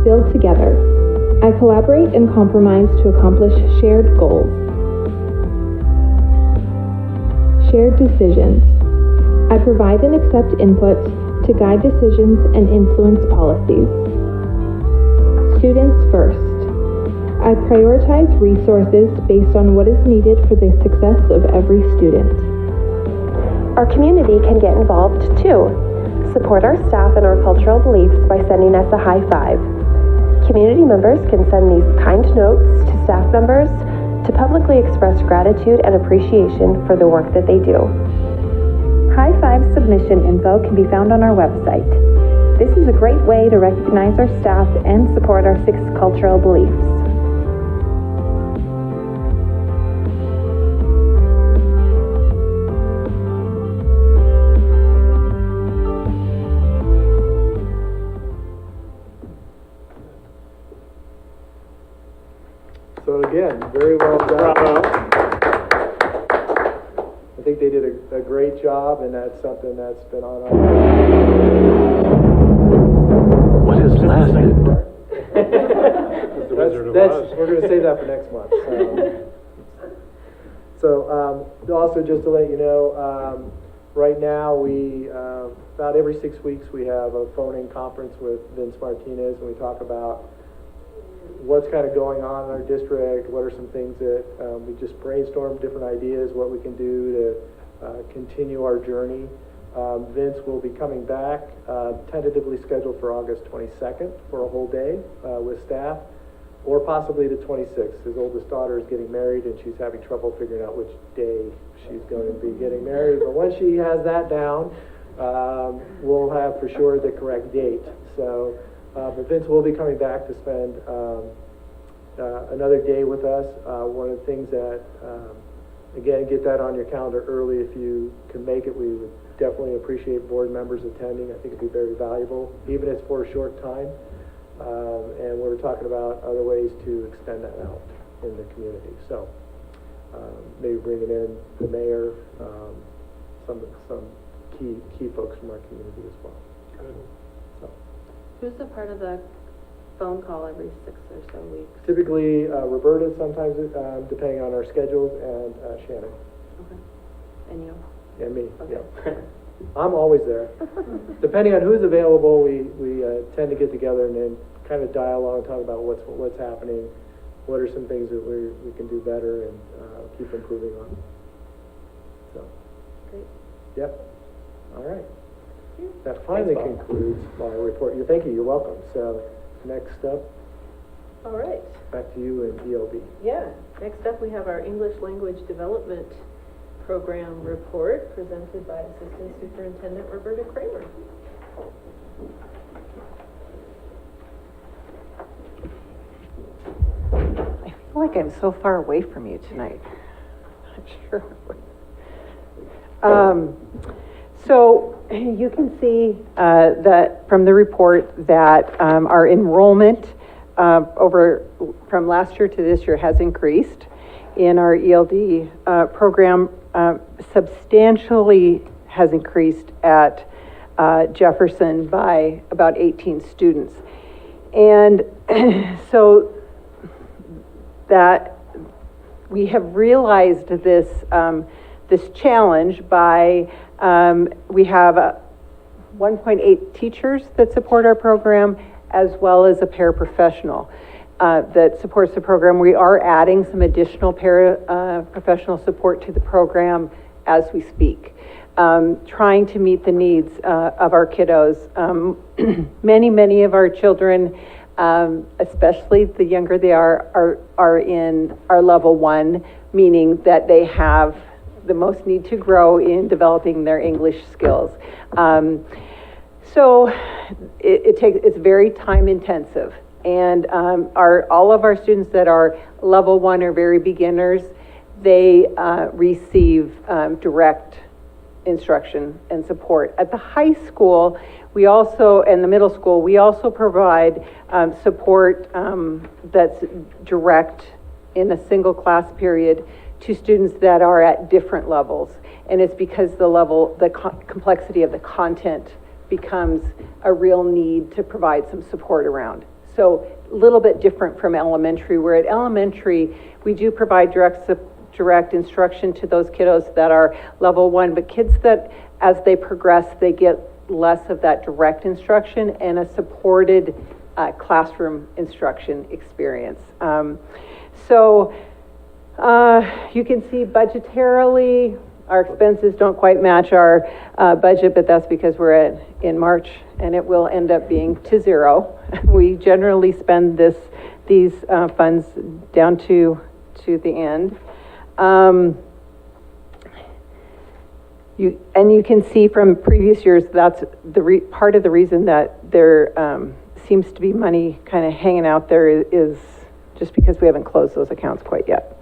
Build together. I collaborate and compromise to accomplish shared goals. Shared decisions. I provide and accept input to guide decisions and influence policies. Students first. I prioritize resources based on what is needed for the success of every student. Our community can get involved too. Support our staff and our cultural beliefs by sending us a high five. Community members can send these kind notes to staff members to publicly express gratitude and appreciation for the work that they do. High five submission info can be found on our website. This is a great way to recognize our staff and support our 6 cultural beliefs. So again, very well done. Bravo. I think they did a great job, and that's something that's been on our... What has lasted? The Wizard of That's, Oz. we're gonna save that for next month. So also just to let you know, right now we, about every 6 weeks, we have a phone-in conference with Vince Martinez, and we talk about what's kind of going on in our district, what are some things that we just brainstorm different ideas, what we can do to continue our journey. Vince will be coming back, tentatively scheduled for August 22nd for a whole day with staff. or possibly the 26th. His oldest daughter is getting married, and she's having trouble figuring out which day she's going to be getting married. But once she has that down, we'll have for sure the correct date. So, but Vince will be coming back to spend another day with us. One of the things that, again, get that on your calendar early if you can make it. We would definitely appreciate board members attending. I think it'd be very valuable, even if it's for a short time. And we're talking about other ways to extend that out in the community. So maybe bringing in the mayor, some key folks from our community as well. Good. So Who's a part of the phone call every 6 or so weeks? typically Roberta, sometimes depending on our schedules, and Shannon. Okay. And you? And me. Okay. Yeah. I'm always there. Depending on who's available, we tend to get together and then kind of dialogue and talk about what's happening, what are some things that we can do better and keep improving on. So. Great. Yep. All right. That finally concludes my report. Thank you. You're welcome. So next up, All right. back to you and ELB. Yeah, next up we have our English Language Development Program report presented by Assistant Superintendent Roberta Kramer. I feel like I'm so far away from you tonight. I'm sure. So you can see that from the report that our enrollment from last year to this year has increased in our ELD program. Substantially has increased at Jefferson by about 18 students. And so that we have realized this, this challenge by, we have 1.8 teachers that support our program, as well as a paraprofessional that supports the program. We are adding some additional paraprofessional support to the program as we speak, trying to meet the needs of our kiddos. Many of our children, especially the younger they are in our level 1, meaning that they have the most need to grow in developing their English skills. So it's very time intensive. And all of our students that are level 1 are very beginners. They receive direct instruction and support. At the high school, we also, and the middle school, we also provide support that's direct in a single class period to students that are at different levels. And it's because the complexity of the content becomes a real need to provide some support around. So a little bit different from elementary, where at elementary, we do provide direct instruction to those kiddos that are level 1, but kids that, as they progress, they get less of that direct instruction and a supported classroom instruction experience. So you can see budgetarily, our expenses don't quite match our budget, but that's because we're in March, and it will end up being to zero. We generally spend these funds down to the end. You can see from previous years that's part of the reason that there seems to be money kind of hanging out there is just because we haven't closed those accounts quite yet.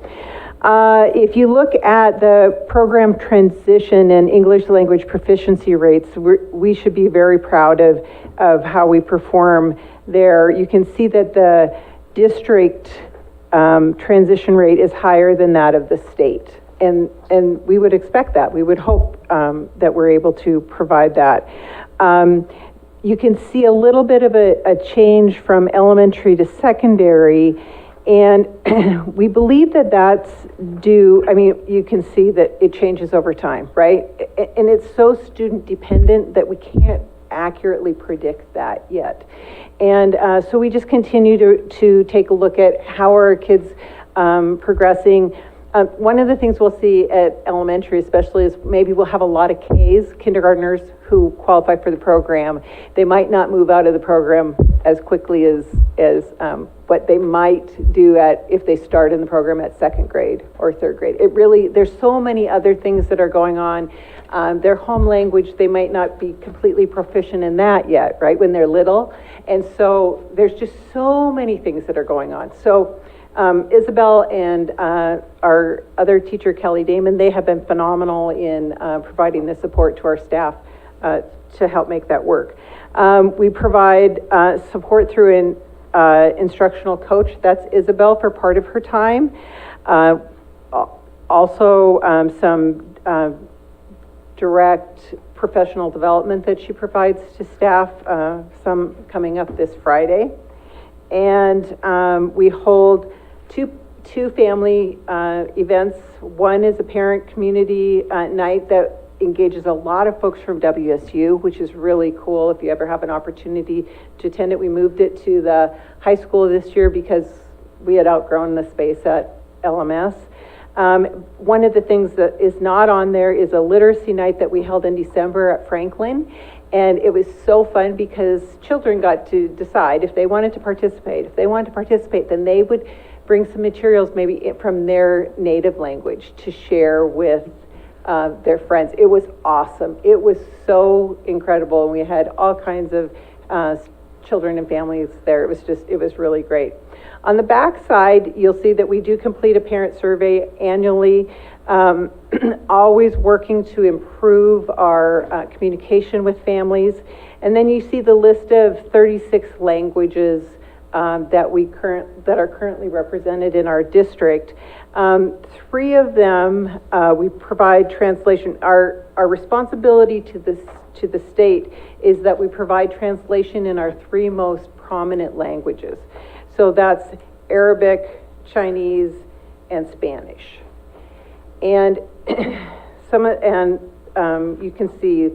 If you look at the program transition and English language proficiency rates, we should be very proud of how we perform there. You can see that the district transition rate is higher than that of the state. And we would expect that. We would hope that we're able to provide that. You can see a little bit of a change from elementary to secondary. And we believe that that's due, I mean, you can see that it changes over time, right? And it's so student dependent that we can't accurately predict that yet. And so we just continue to take a look at how are our kids progressing. One of the things we'll see at elementary especially is maybe we'll have a lot of Ks, kindergartners, who qualify for the program. They might not move out of the program as quickly as what they might do if they start in the program at second grade or third grade. It really, there's so many other things that are going on. Their home language, they might not be completely proficient in that yet, right, when they're little. And so there's just so many things that are going on. So Isabel and our other teacher, Kelly Damon, they have been phenomenal in providing the support to our staff to help make that work. We provide support through an instructional coach. That's Isabel for part of her time. Also, some direct professional development that she provides to staff, some coming up this Friday. And we hold two family events. One is a parent community night that engages a lot of folks from WSU, which is really cool if you ever have an opportunity to attend it. We moved it to the high school this year because we had outgrown the space at LMS. One of the things that is not on there is a literacy night that we held in December at Franklin. And it was so fun because children got to decide if they wanted to participate. If they wanted to participate, then they would bring some materials maybe from their native language to share with their friends. It was awesome. It was so incredible. And we had all kinds of children and families there. It was really great. On the back side, you'll see that we do complete a parent survey annually, always working to improve our communication with families. And then you see the list of 36 languages that are currently represented in our district. 3 of them we provide translation. Our responsibility to the state is that we provide translation in our 3 most prominent languages. So that's Arabic, Chinese, and Spanish. And you can see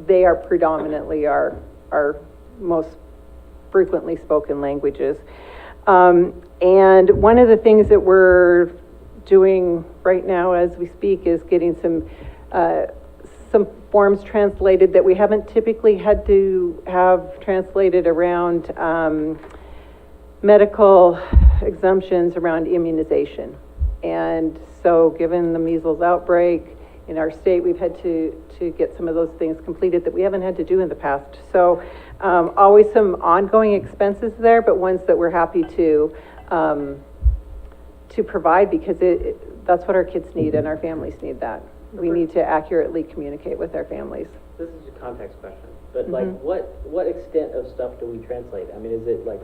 they are predominantly our most frequently spoken languages. And one of the things that we're doing right now as we speak is getting some forms translated that we haven't typically had to have translated around medical exemptions around immunization. And so given the measles outbreak in our state, we've had to get some of those things completed that we haven't had to do in the past. So always some ongoing expenses there, but ones that we're happy to provide because that's what our kids need and our families need that. We need to accurately communicate with our families. This is a context question, but like what extent of stuff do we translate? I mean, is it like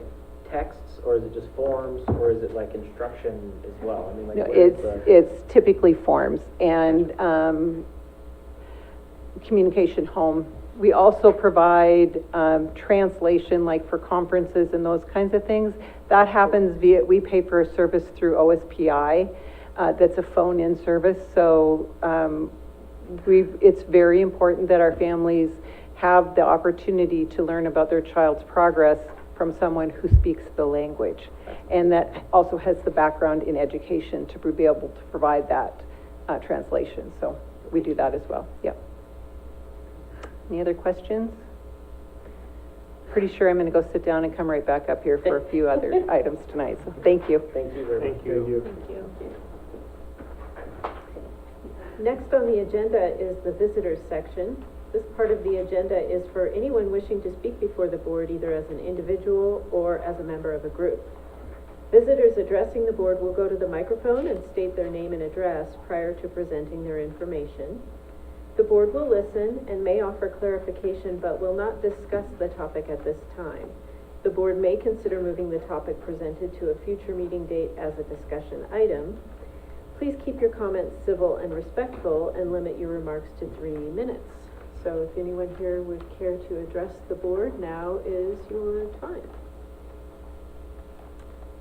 texts or is it just forms or is it like instruction as well? I mean, like, no, it's typically forms and communication home. We also provide translation like for conferences and those kinds of things. That happens we pay for a service through OSPI. That's a phone-in service. So it's very important that our families have the opportunity to learn about their child's progress from someone who speaks the language. And that also has the background in education to be able to provide that translation. So we do that as well. Yep. Any other questions? Pretty sure I'm going to go sit down and come right back up here for a few other items tonight. So thank you. Thank you very much. Thank you. Thank you. Next on the agenda is the visitors section. This part of the agenda is for anyone wishing to speak before the board, either as an individual or as a member of a group. Visitors addressing the board will go to the microphone and state their name and address prior to presenting their information. The board will listen and may offer clarification, but will not discuss the topic at this time. The board may consider moving the topic presented to a future meeting date as a discussion item. Please keep your comments civil and respectful and limit your remarks to 3 minutes. So if anyone here would care to address the board, now is your time.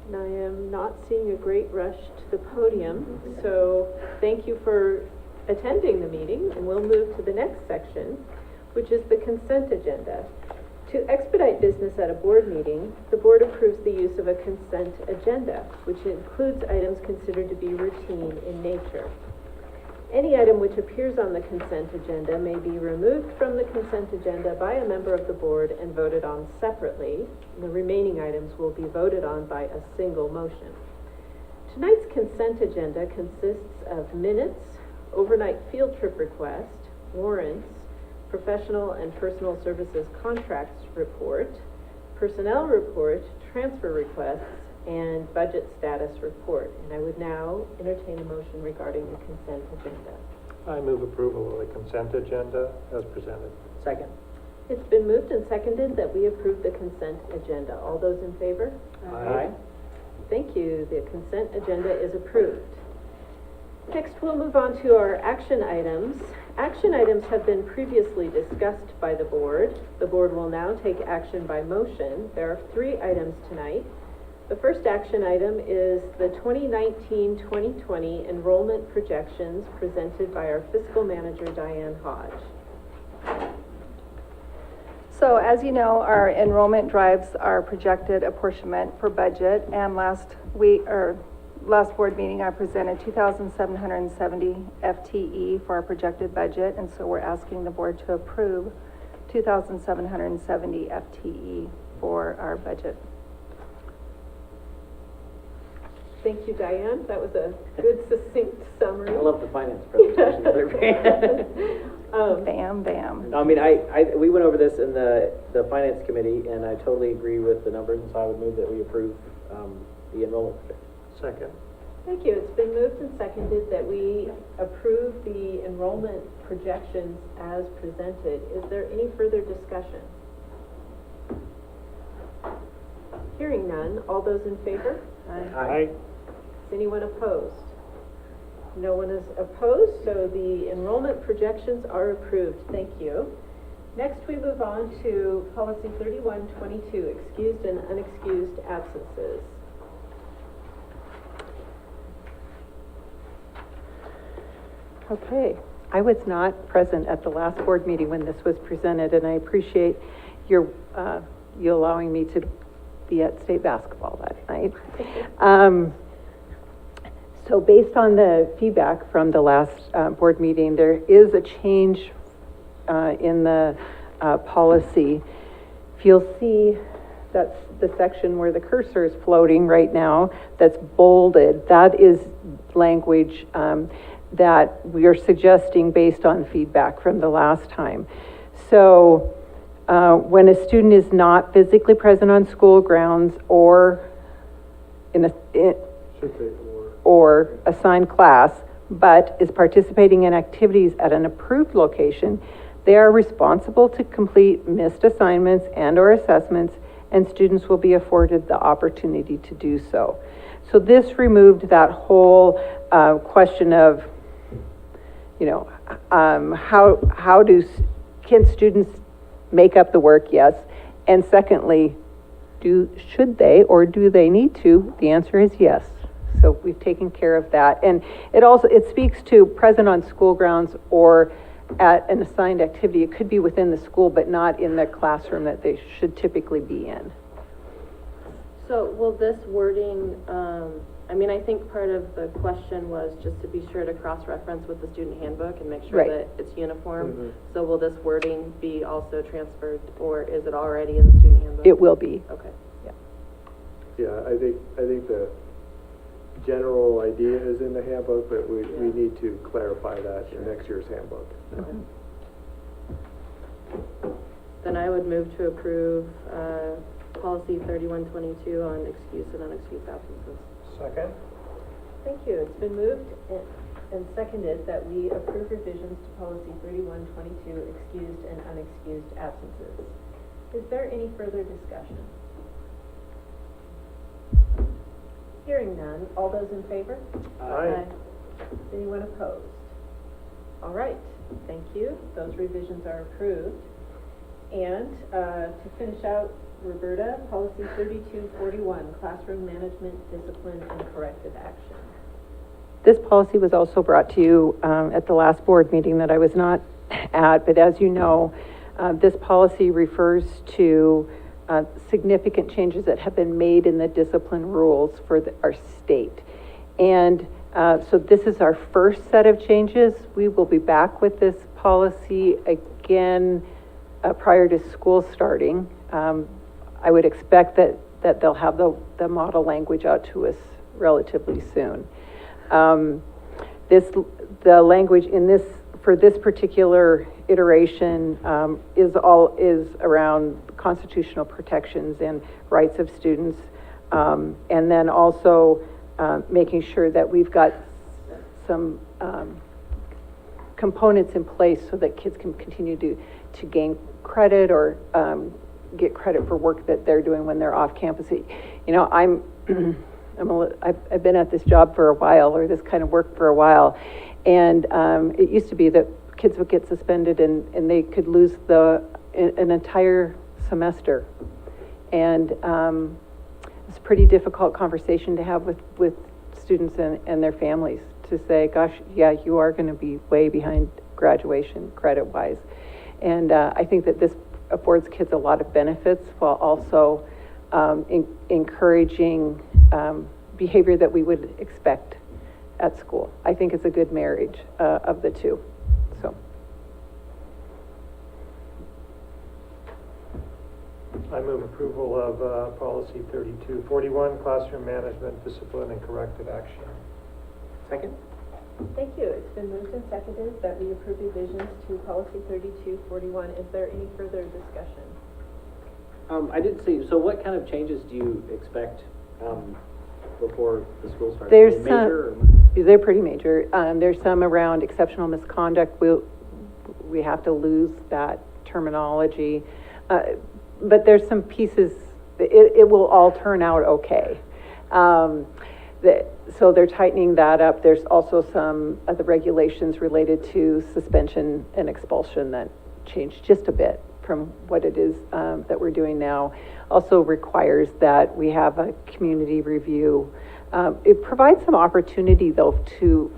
And I am not seeing a great rush to the podium, so thank you for attending the meeting, and we'll move to the next section, which is the consent agenda. To expedite business at a board meeting, the board approves the use of a consent agenda, which includes items considered to be routine in nature. Any item which appears on the consent agenda may be removed from the consent agenda by a member of the board and voted on separately. The remaining items will be voted on by a single motion. Tonight's consent agenda consists of minutes, overnight field trip request, warrants, professional and personal services contracts report, personnel report, transfer requests, and budget status report. And I would now entertain a motion regarding the consent agenda. I move approval of the consent agenda as presented. Second. It's been moved and seconded that we approve the consent agenda. All those in favor? Aye. Thank you. The consent agenda is approved. Next, we'll move on to our action items. Action items have been previously discussed by the board. The board will now take action by motion. There are 3 items tonight. The first action item is the 2019-2020 enrollment projections presented by our fiscal manager, Diane Hodge. So as you know, our enrollment drives our projected apportionment for budget, and last board meeting, I presented 2,770 FTE for our projected budget, and so we're asking the board to approve 2,770 FTE for our budget. Thank you, Diane. That was a good, succinct summary. I love the finance presentation. Bam, bam. I mean, we went over this in the finance committee, and I totally agree with the numbers, and so I would move that we approve the enrollment projections. Second. Thank you. It's been moved and seconded that we approve the enrollment projections as presented. Is there any further discussion? Hearing none, all those in favor? Aye. Is anyone opposed? No one is opposed, so the enrollment projections are approved. Thank you. Next, we move on to policy 3122, excused and unexcused absences. Okay, I was not present at the last board meeting when this was presented, and I appreciate you allowing me to be at state basketball that night. So based on the feedback from the last board meeting, there is a change in the policy. If you'll see, that's the section where the cursor is floating right now, that's bolded. That is language that we are suggesting based on feedback from the last time. So when a student is not physically present on school grounds or or assigned class, but is participating in activities at an approved location, they are responsible to complete missed assignments and or assessments, and students will be afforded the opportunity to do so. So this removed that whole question of, you know, can students make up the work? Yes. And secondly, should they or do they need to? The answer is yes. So we've taken care of that. And it speaks to present on school grounds or at an assigned activity. It could be within the school, but not in the classroom that they should typically be in. So will this wording, I mean, I think part of the question was just to be sure to cross-reference with the student handbook and make sure Right. that it's uniform. Mm-hmm. So will this wording be also transferred, or is it already in the student handbook? It will be. Okay. Yeah, I think the general idea is in the handbook, but we need to clarify that in next year's handbook. Okay. Then I would move to approve policy 3122 on excused and unexcused absences. Second. Thank you. It's been moved and seconded that we approve revisions to policy 3122, excused and unexcused absences. Is there any further discussion? Hearing none, all those in favor? Aye. Is anyone opposed? All right, thank you. Those revisions are approved. And to finish out, Roberta, policy 3241, classroom management, discipline, and corrective action. This policy was also brought to you at the last board meeting that I was not at, but as you know, This policy refers to significant changes that have been made in the discipline rules for our state. And so this is our first set of changes. We will be back with this policy again prior to school starting. I would expect that they'll have the model language out to us relatively soon. The language in this, for this particular iteration, is around constitutional protections and rights of students, and then also making sure that we've got some components in place so that kids can continue to gain credit or get credit for work that they're doing when they're off campus. You know, I've been at this job for a while, or this kind of work for a while, and it used to be that kids would get suspended and they could lose an entire semester. And it's a pretty difficult conversation to have with students and their families, to say, gosh, yeah, you are going to be way behind graduation credit-wise. And I think that this affords kids a lot of benefits while also encouraging behavior that we would expect at school. I think it's a good marriage of the two. So. I move approval of policy 3241, classroom management, discipline, and corrective action. Second? Thank you. It's been moved and seconded that we approve revisions to policy 3241. Is there any further discussion? I did see, so what kind of changes do you expect before the school starts? There's major or they're pretty major. There's some around exceptional misconduct. We have to lose that terminology. But there's some pieces, it will all turn out okay. So they're tightening that up. There's also some of the regulations related to suspension and expulsion that changed just a bit from what it is that we're doing now. Also requires that we have a community review. It provides some opportunity though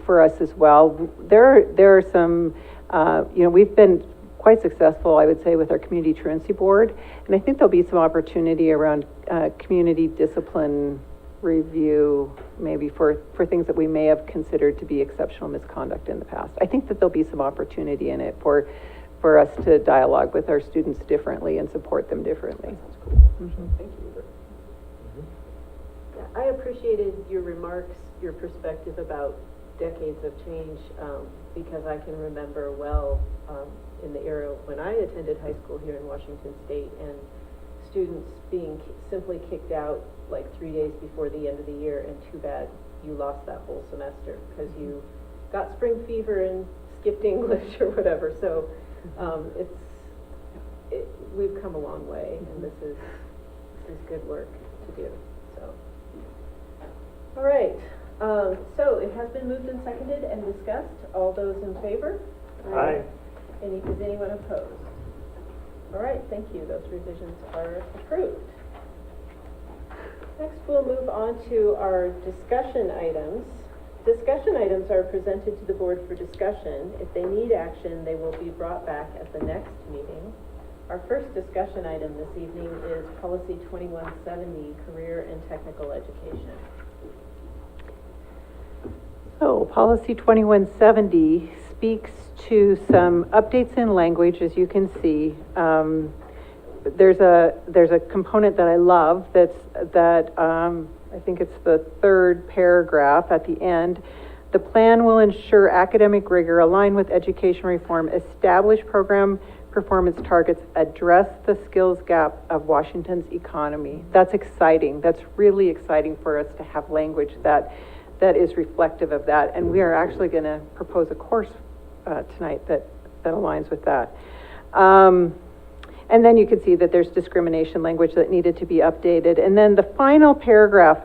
for us as well. There are some, we've been quite successful, I would say, with our community truancy board, and I think there'll be some opportunity around community discipline review, maybe for things that we may have considered to be exceptional misconduct in the past. I think that there'll be some opportunity in it for us to dialogue with our students differently and support them differently. That's cool. Mm-hmm. Thank you. Yeah, I appreciated your remarks, your perspective about decades of change, because I can remember well in the era when I attended high school here in Washington State, and students being simply kicked out like 3 days before the end of the year, and too bad you lost that whole semester because you got spring fever and skipped English or whatever. So we've come a long way, and this is good work to do. So, all right. So it has been moved and seconded and discussed. All those in favor? Aye. Is anyone opposed? All right, thank you. Those revisions are approved. Next, we'll move on to our discussion items. Discussion items are presented to the board for discussion. If they need action, they will be brought back at the next meeting. Our first discussion item this evening is Policy 2170, Career and Technical Education. So, Policy 2170 speaks to some updates in language, as you can see. There's a component that I love that I think it's the third paragraph at the end. The plan will ensure academic rigor, align with education reform, establish program performance targets, address the skills gap of Washington's economy. That's exciting. That's really exciting for us to have language that is reflective of that. And we are actually going to propose a course tonight that aligns with that. And then you can see that there's discrimination language that needed to be updated. And then the final paragraph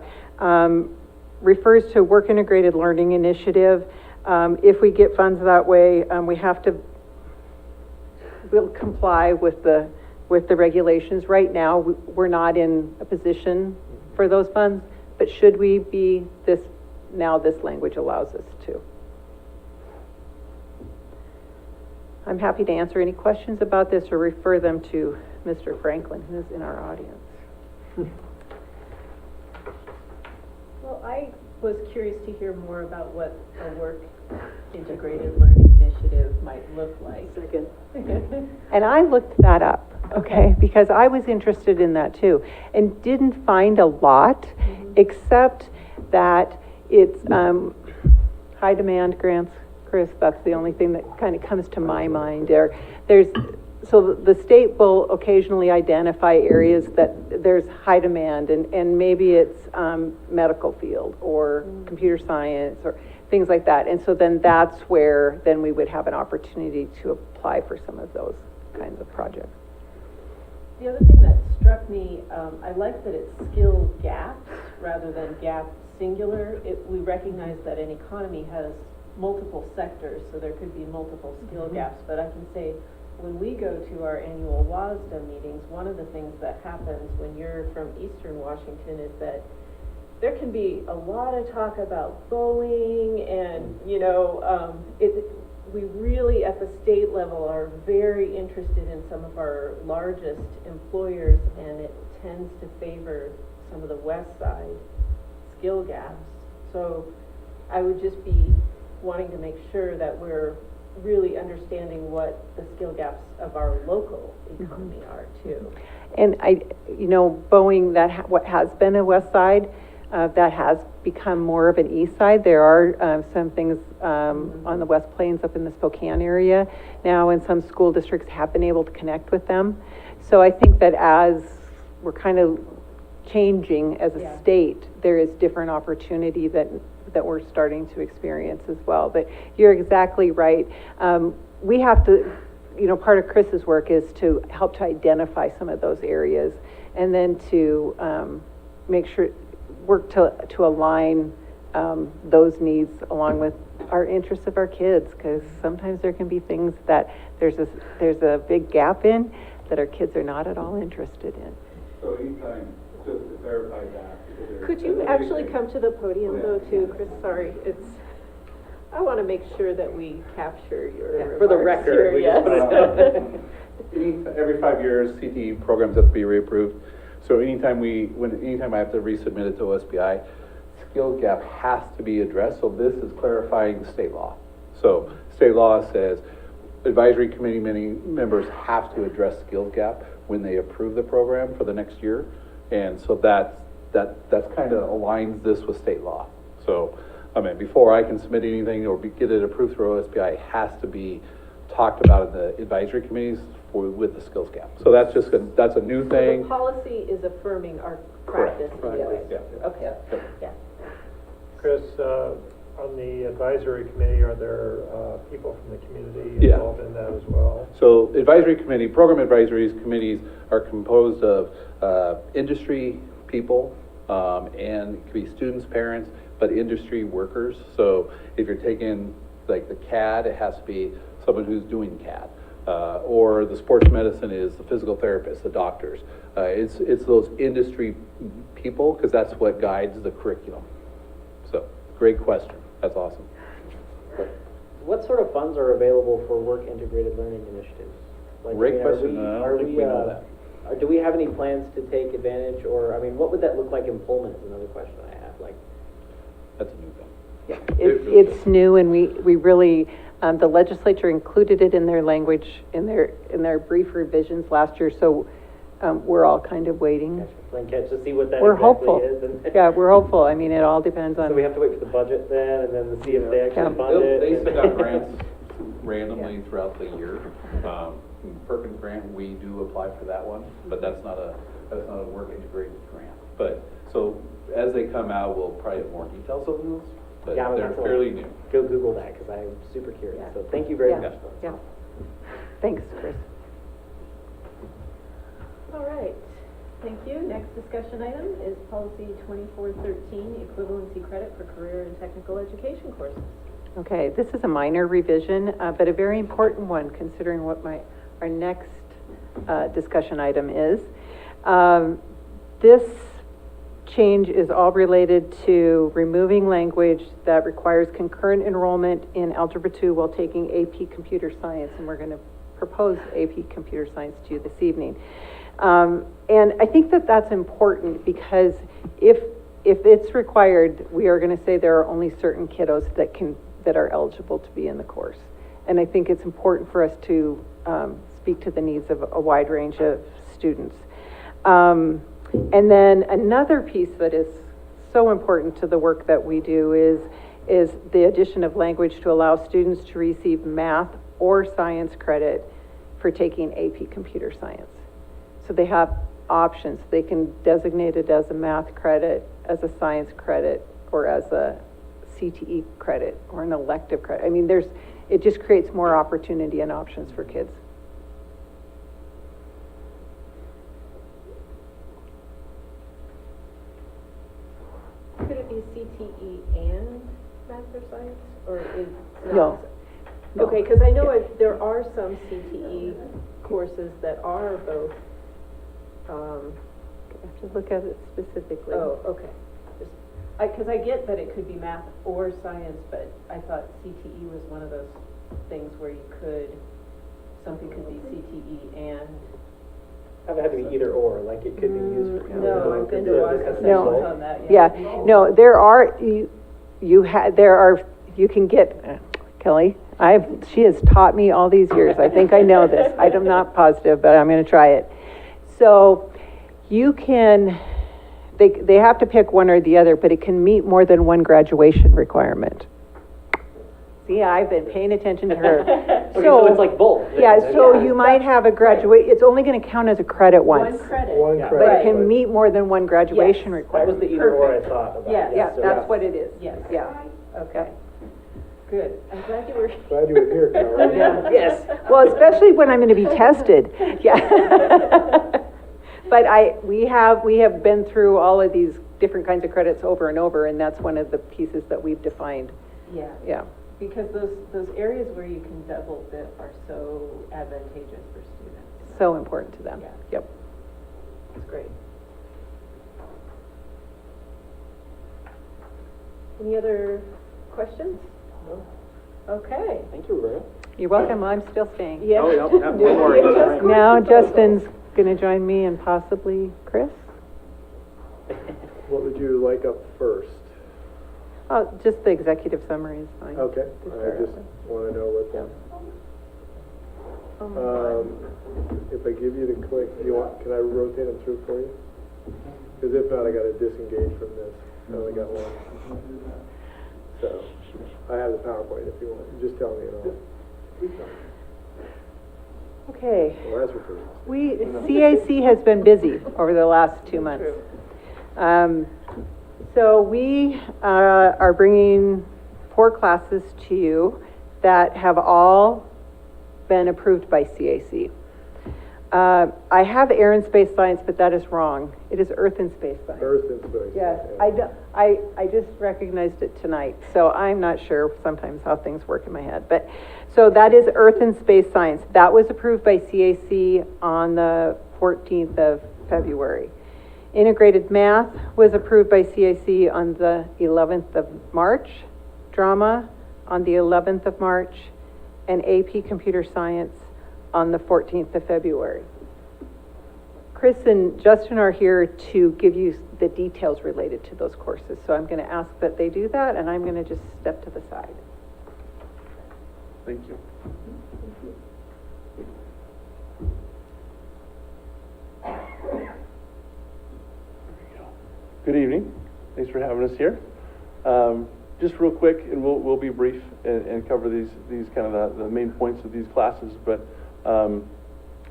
refers to work integrated learning initiative. If we get funds that way, we'll comply with the regulations. Right now, we're not in a position for those funds, but should we be, this language allows us to. I'm happy to answer any questions about this or refer them to Mr. Franklin, who's in our audience. Well, I was curious to hear more about what a work integrated learning initiative might look like. Second. And I looked that up, okay, because I was interested in that too, and didn't find a lot, except that it's high demand grants, Chris. That's the only thing that kind of comes to my mind. So the state will occasionally identify areas that there's high demand, and maybe it's medical field or computer science or things like that. And so then that's where then we would have an opportunity to apply for some of those kinds of projects. The other thing that struck me, I like that it's skill gaps rather than gap singular. We recognize that an economy has multiple sectors, so there could be multiple skill gaps, but I can say when we go to our annual WASDA meetings, one of the things that happens when you're from Eastern Washington is that there can be a lot of talk about Boeing and, we really at the state level are very interested in some of our largest employers, and it tends to favor some of the west side skill gaps. So I would just be wanting to make sure that we're really understanding what the skill gaps of our local economy are too. And Boeing, what has been a west side, that has become more of an east side. There are some things on the West Plains up in the Spokane area now, and some school districts have been able to connect with them. So I think that as we're kind of changing as a state, there is different opportunity that we're starting to experience as well. But you're exactly right. We have to, part of Chris's work is to help to identify some of those areas, and then to work to align those needs along with our interests of our kids, because sometimes there can be things that there's a big gap in that our kids are not at all interested in. So anytime, just to clarify that. Could you actually come to the podium though too, Chris? Sorry, I want to make sure that we capture your for the remarks record. here, yes. Every 5 years, CTE programs have to be reapproved. So anytime I have to resubmit it to OSBI, skill gap has to be addressed. So this is clarifying the state law. So state law says advisory committee members have to address skills gap when they approve the program for the next year. And so that's kind of aligns this with state law. So, before I can submit anything or get it approved through OSBI, it has to be talked about in the advisory committees with the skills gap. So that's a new thing. So the policy is affirming our practice. Correct. Yeah. Okay. Yeah. Chris, on the advisory committee, are there people from the community involved in that as well? So program advisory committees are composed of industry people, and it could be students, parents, but industry workers. So if you're taking like the CAD, it has to be someone who's doing CAD. Or the sports medicine is the physical therapist, the doctors. It's those industry people, because that's what guides the curriculum. So, great question. That's awesome. What sort of funds are available for work integrated learning initiatives? Great question. I don't think we know that. Do we have any plans to take advantage, or what would that look like in Pullman is another question I have. That's a new thing. Yeah, it's new, and we really, the legislature included it in their language, in their brief revisions last year, so we're all kind of waiting. To see what that We're exactly hopeful. is. Yeah, we're hopeful. It all depends on. So we have to wait for the budget then, and then see if they actually fund it. They send out grants randomly throughout the year. Perkins grant, we do apply for that one, but that's not a work integrated grant. But so as they come out, we'll probably have more details on those. But they're fairly new. Go Google that, because I'm super curious. So thank you very much. Yeah. Thanks, Chris. All right. Thank you. Next discussion item is policy 2413, equivalency credit for career and technical education courses. Okay, this is a minor revision, but a very important one considering what our next discussion item is. This change is all related to removing language that requires concurrent enrollment in Algebra 2 while taking AP Computer Science, and we're going to propose AP Computer Science to you this evening. And I think that that's important because if it's required, we are going to say there are only certain kiddos that are eligible to be in the course. And I think it's important for us to speak to the needs of a wide range of students. And then another piece that is so important to the work that we do is the addition of language to allow students to receive math or science credit for taking AP Computer Science. So they have options. They can designate it as a math credit, as a science credit, or as a CTE credit, or an elective credit. I mean, it just creates more opportunity and options for kids. Could it be CTE and math or science, or is it No. No. Okay, because I know there are some CTE courses that are both, I have to look at it specifically. oh, okay. Because I get that it could be math or science, but I thought CTE was one of those things where something could be CTE and. Doesn't have to be either or, like it could be used for. No, I've been to lots of sessions No. on that, Yeah, no, you can get, Kelly, she has taught me all these years. I think I know this. I'm not positive, but I'm going to try it. So you can, they have to pick one or the other, but it can meet more than one graduation requirement. See, I've been paying attention to her. Okay, so it's like both. Yeah, so you might have a it's only going to count as a credit once. One credit. One Yeah. credit. But it can meet more than one graduation Yes. That requirement. was the either or I thought about. Yes. Yeah, so that's what it is. Yes. Yeah. Okay. Good. I'm glad you were. Glad you were here, Carol. Yeah. Yes. Well, especially when I'm going to be tested. Yeah. But we have been through all of these different kinds of credits over and over, and that's one of the pieces that we've defined. Yeah. Yeah. Because those areas where you can double dip are so advantageous for students. So important to them. Yeah. Yep. That's great. Any other questions? No. Okay. Thank you, Roberta. You're welcome. I'm still staying. Yeah. Oh, yeah, don't worry. Now Justin's going to join me and possibly Chris. What would you like up first? Oh, just the executive summary is fine. Okay, To I start just with. want to know what if I give you the click, can I rotate them through for you? Because if not, I got to disengage from this. I only got one. So, I have the PowerPoint if you want. Just tell me and I'll. Okay. Well, that's for CAC has been busy over the last 2 months. So we are bringing 4 classes to you that have all been approved by CAC. I have air and space science, but that is wrong. It is earth and space science. Earth and space. Yes, Yeah. I just recognized it tonight, so I'm not sure sometimes how things work in my head. But, so that is earth and space science. That was approved by CAC on the 14th of February. Integrated math was approved by CAC on the 11th of March. Drama on the 11th of March. And AP Computer Science on the 14th of February. Chris and Justin are here to give you the details related to those courses. So I'm going to ask that they do that, and I'm going to just step to the side. Thank you. Good evening. Thanks for having us here. Just real quick, and we'll be brief and cover these kind of the main points of these classes. But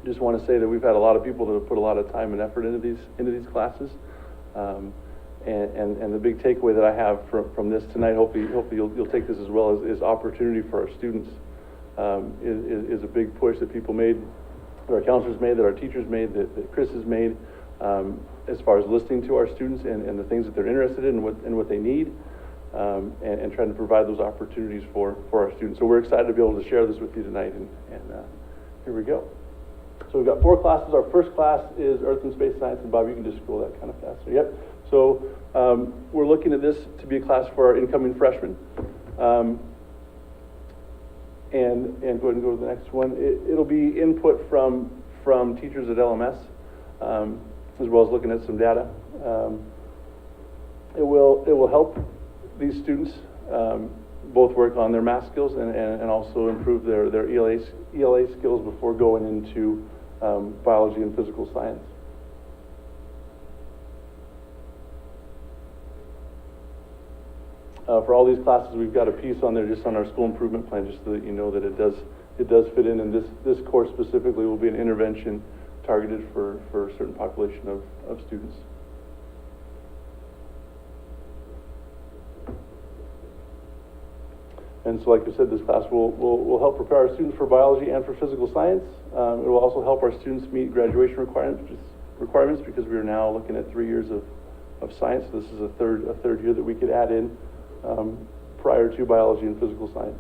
just want to say that we've had a lot of people that have put a lot of time and effort into these classes. And the big takeaway that I have from this tonight, hopefully you'll take this as well, is opportunity for our students. Is a big push that people made, that our counselors made, that our teachers made, that Chris has made, as far as listening to our students and the things that they're interested in and what they need, and trying to provide those opportunities for our students. So we're excited to be able to share this with you tonight, and here we go. So we've got 4 classes. Our first class is Earth and Space Science, and Bob, you can just scroll that kind of faster. Yep. So we're looking at this to be a class for our incoming freshmen. And go ahead and go to the next one. It'll be input from teachers at LMS, as well as looking at some data. It will help these students both work on their math skills and also improve their ELA skills before going into biology and physical science. For all these classes, we've got a piece on there just on our school improvement plan, just so that you know that it does fit in. And this course specifically will be an intervention targeted for a certain population of students. And so, like I said, this class will help prepare our students for biology and for physical science. It will also help our students meet graduation requirements because we are now looking at 3 years of science. This is a third year that we could add in prior to biology and physical science.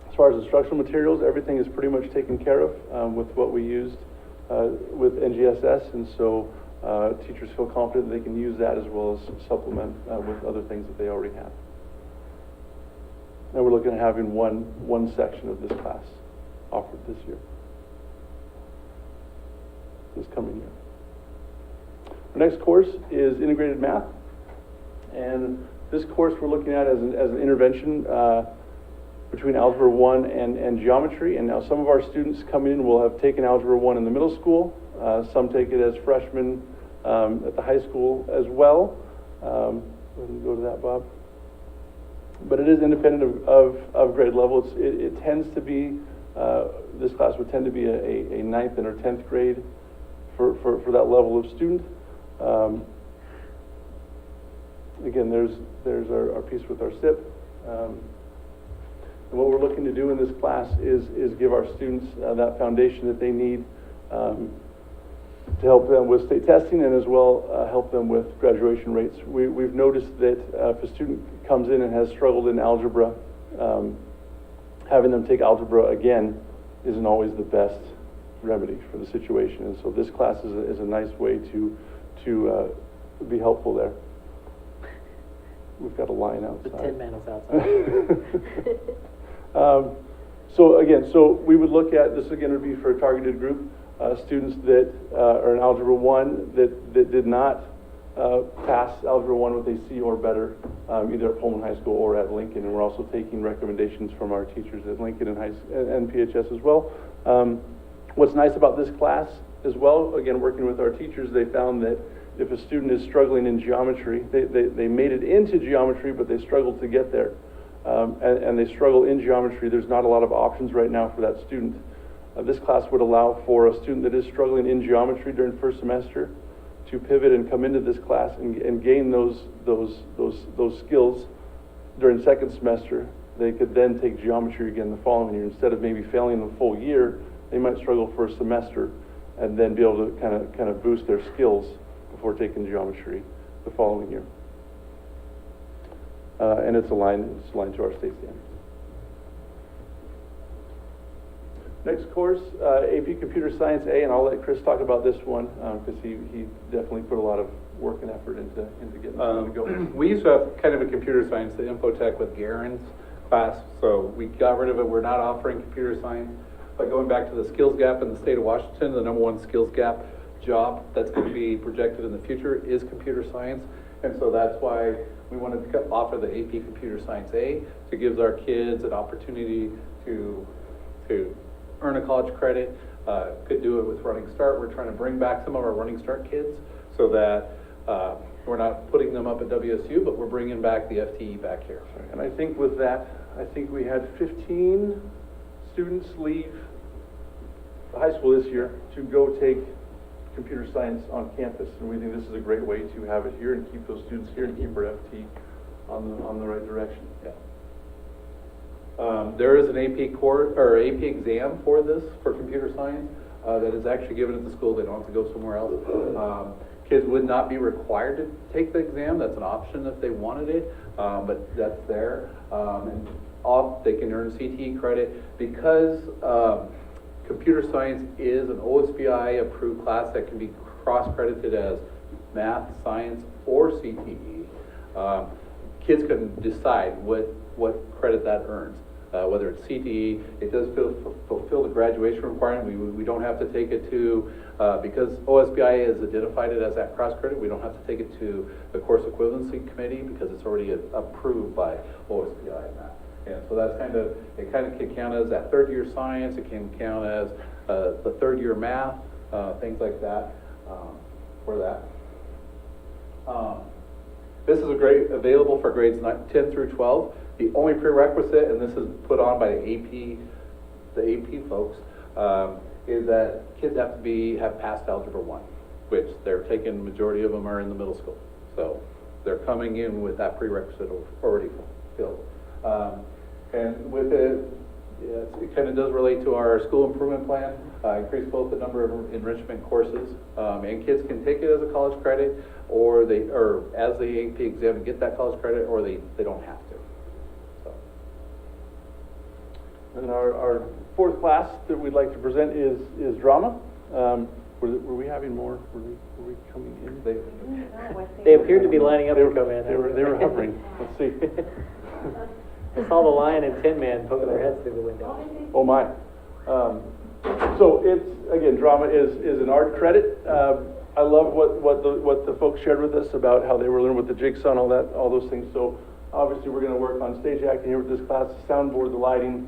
As far as instructional materials, everything is pretty much taken care of with what we used with NGSS, and so teachers feel confident they can use that as well as supplement with other things that they already have. And we're looking at having one section of this class offered this year, this coming year. The next course is integrated math, and this course we're looking at as an intervention between Algebra 1 and Geometry. And now some of our students coming in will have taken Algebra 1 in the middle school, some take it as freshmen at the high school as well. Go ahead and go to that, Bob. But it is independent of grade level. It tends to be, this class would tend to be a 9th and or 10th grade for that level of student. Again, there's our piece with our SIP. And what we're looking to do in this class is give our students that foundation that they need to help them with state testing and as well help them with graduation rates. We've noticed that if a student comes in and has struggled in algebra, having them take algebra again isn't always the best remedy for the situation. And so this class is a nice way to be helpful there. We've got a line outside. The Tin Man is outside. So we would look at, this again would be for a targeted group, students that are in Algebra 1 that did not pass Algebra 1 with a C or better, either at Pullman High School or at Lincoln. And we're also taking recommendations from our teachers at Lincoln and PHS as well. What's nice about this class as well, again, working with our teachers, they found that if a student is struggling in geometry, they made it into geometry, but they struggled to get there. And they struggle in geometry, there's not a lot of options right now for that student. This class would allow for a student that is struggling in geometry during first semester to pivot and come into this class and gain those skills during second semester. They could then take geometry again the following year. Instead of maybe failing the full year, they might struggle for a semester and then be able to kind of boost their skills before taking geometry the following year. And it's aligned to our state standards. Next course, AP Computer Science A, and I'll let Chris talk about this one because he definitely put a lot of work and effort into getting this one to go. We used to have kind of a computer science, the Infotech with Garen's class, so we got rid of it. We're not offering computer science. But going back to the skills gap in the state of Washington, the #1 skills gap job that's going to be projected in the future is computer science. And so that's why we wanted to offer the AP Computer Science A to give our kids an opportunity to earn a college credit. Could do it with Running Start. We're trying to bring back some of our Running Start kids so that we're not putting them up at WSU, but we're bringing back the FTE back here. And I think with that, I think we had 15 students leave the high school this year to go take computer science on campus, and we think this is a great way to have it here and keep those students here and keep our FT on the right direction. Yeah. There is an AP course or AP exam for this for computer science that is actually given at the school. They don't have to go somewhere else. Kids would not be required to take the exam. That's an option if they wanted it, but that's there. And they can earn CTE credit because computer science is an OSBI approved class that can be cross-credited as math, science, or CTE, kids can decide what credit that earns. Whether it's CTE, it does fulfill the graduation requirement. We don't have to take it to, because OSBI has identified it as that cross credit, we don't have to take it to the course equivalency committee because it's already approved by OSBI and that. And so that's it kind of can count as that third year science, it can count as the third year math, things like that, for that. This is available for grades 10 through 12. The only prerequisite, and this is put on by the AP folks, is that kids have to have passed Algebra 1, which they're taking, majority of them are in the middle school. So they're coming in with that prerequisite already fulfilled. And with it, it kind of does relate to our school improvement plan, increase both the number of enrichment courses, and kids can take it as a college credit, or as the AP exam and get that college credit, or they don't have to. So. And our fourth class that we'd like to present is drama. Were we having more? Were we coming in? They appeared to be lining up to come in. They were hovering. Let's see. I saw the lion and Tin Man poking their heads through the window. Oh my. So drama is an art credit. I love what the folks shared with us about how they were learning with the jigsaw and all those things. So obviously we're going to work on stage acting here with this class, the soundboard, the lighting,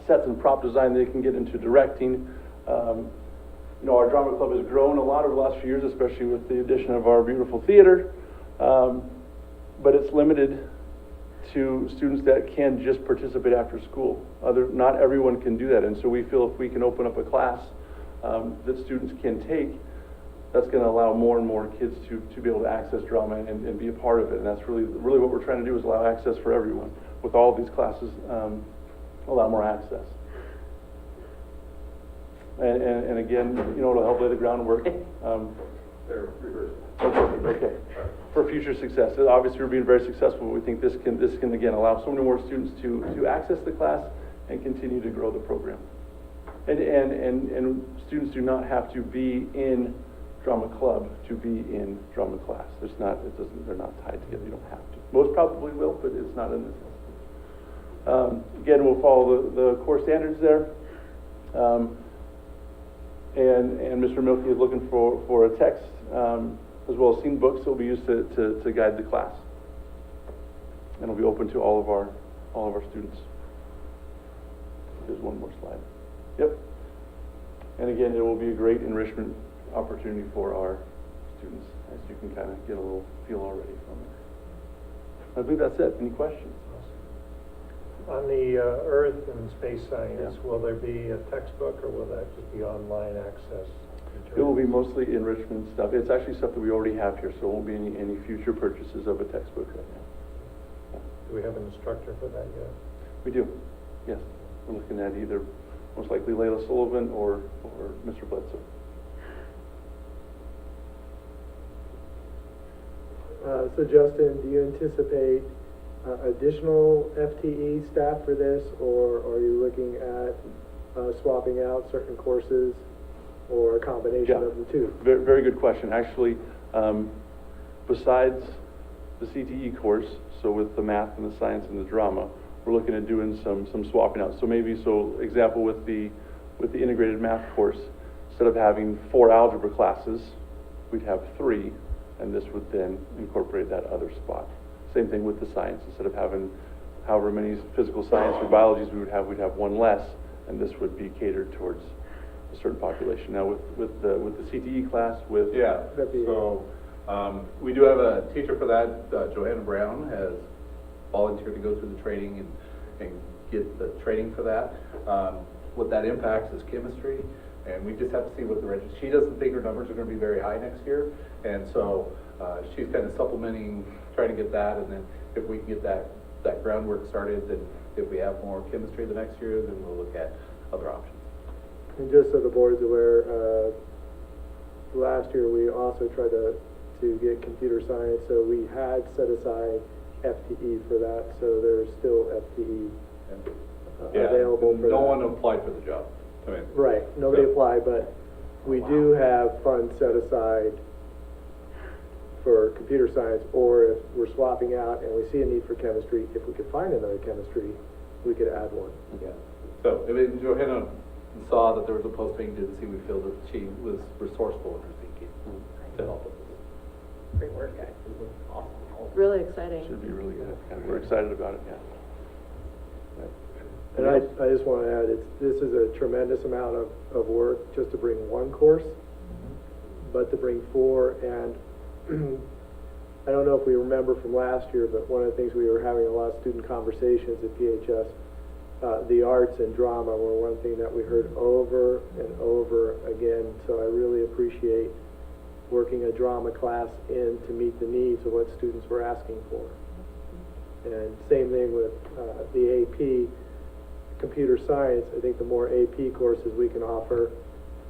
sets and prop design. They can get into directing. Our drama club has grown a lot over the last few years, especially with the addition of our beautiful theater. But it's limited to students that can just participate after school. Not everyone can do that, and so we feel if we can open up a class that students can take, that's going to allow more and more kids to be able to access drama and be a part of it. And that's really what we're trying to do, is allow access for everyone. With all of these classes, allow more access. And again, it'll help lay the groundwork. They're reversed. Okay. For future success. Obviously, we're being very successful, but we think this can again allow so many more students to access the class and continue to grow the program. And students do not have to be in drama club to be in drama class. They're not tied together. You don't have to. Most probably will, but it's not in this. Again, we'll follow the core standards there. And Mr. Milky is looking for a text as well as scene books that will be used to guide the class, and it'll be open to all of our students. There's one more slide. Yep. And again, it will be a great enrichment opportunity for our students, as you can kind of get a little feel already from it. I believe that's it. Any questions? On the Earth and space science, will there be a textbook, or will that just be online access? It will be mostly enrichment stuff. It's actually stuff that we already have here, so it won't be any future purchases of a textbook right now. Do we have an instructor for that yet? We do, yes. We're looking at either, most likely Layla Sullivan or Mr. Bledsoe. So Justin, do you anticipate additional FTE staff for this, or are you looking at swapping out certain courses, or a combination of the two? Very, very good question. Actually, besides the CTE course, so with the math and the science and the drama, we're looking at doing some swapping out. So example with the integrated math course, instead of having 4 algebra classes, we'd have 3, and this would then incorporate that other spot. Same thing with the science. Instead of having however many physical science or biologies we'd have 1 less, and this would be catered towards a certain population. Now with the CTE class, we do have a teacher for that. Joanna Brown has volunteered to go through the training and get the training for that. What that impacts is chemistry, and we just have to see what the register. She doesn't think her numbers are going to be very high next year, and so she's kind of supplementing, trying to get that, and then if we can get that groundwork started, then if we have more chemistry the next year, then we'll look at other options. And just so the board's aware, last year we also tried to get computer science, so we had set aside FTE for that, so there's still FTE available for no one applied for the job. Right, nobody applied, but we do have funds set aside for computer science, or if we're swapping out and we see a need for chemistry, if we could find another chemistry, we could add one. Yeah. So, I mean, Johanna saw that there was a posting, didn't see, we feel that she was resourceful in her thinking to help with this. Great work, guys. Awesome. Really exciting. Should be really good. Yeah, we're excited about it, yeah. And I just want to add, this is a tremendous amount of work just to bring one course, but to bring 4, and I don't know if we remember from last year, but one of the things we were having a lot of student conversations at PHS, the arts and drama were one thing that we heard over and over again, so I really appreciate working a drama class in to meet the needs of what students were asking for. And same thing with the AP computer science. I think the more AP courses we can offer,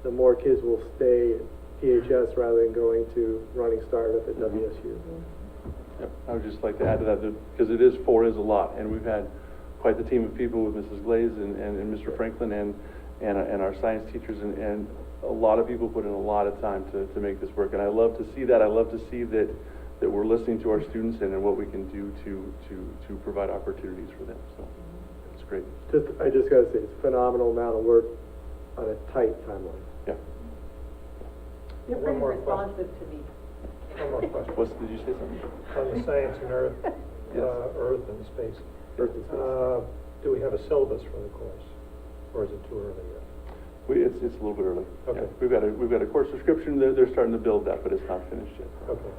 the more kids will stay at PHS rather than going to Running Start up at WSU. Yep. I would just like to add to that, because it is 4 is a lot, and we've had quite the team of people with Mrs. Glaze and Mr. Franklin and our science teachers, and a lot of people put in a lot of time to make this work, and I love to see that. I love to see that we're listening to our students and what we can do to provide opportunities for them, so it's great. I just gotta say, it's a phenomenal amount of work on a tight timeline. Yeah. You're One pretty more responsive to me. One more question. Did you say something? On the science and earth, Yes. earth and space. Earth and space. Do we have a syllabus for the course, or is it too early yet? It's a little bit early. Okay. Yeah. We've got a course description. They're starting to build that, but it's not finished yet. Okay.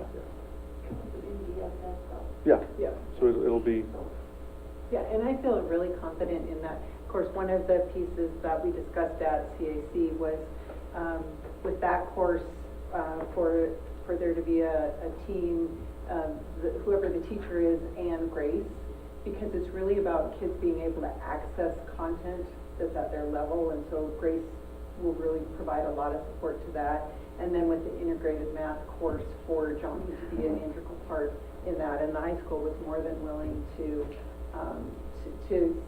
Yeah. Yeah. So it'll be. Yeah, and I feel really confident in that. Of course, one of the pieces that we discussed at CAC was with that course, for there to be a team, whoever the teacher is and Grace, because it's really about kids being able to access content that's at their level, and so Grace will really provide a lot of support to that. And then with the integrated math course for Johnny to be an integral part in that, and the high school was more than willing to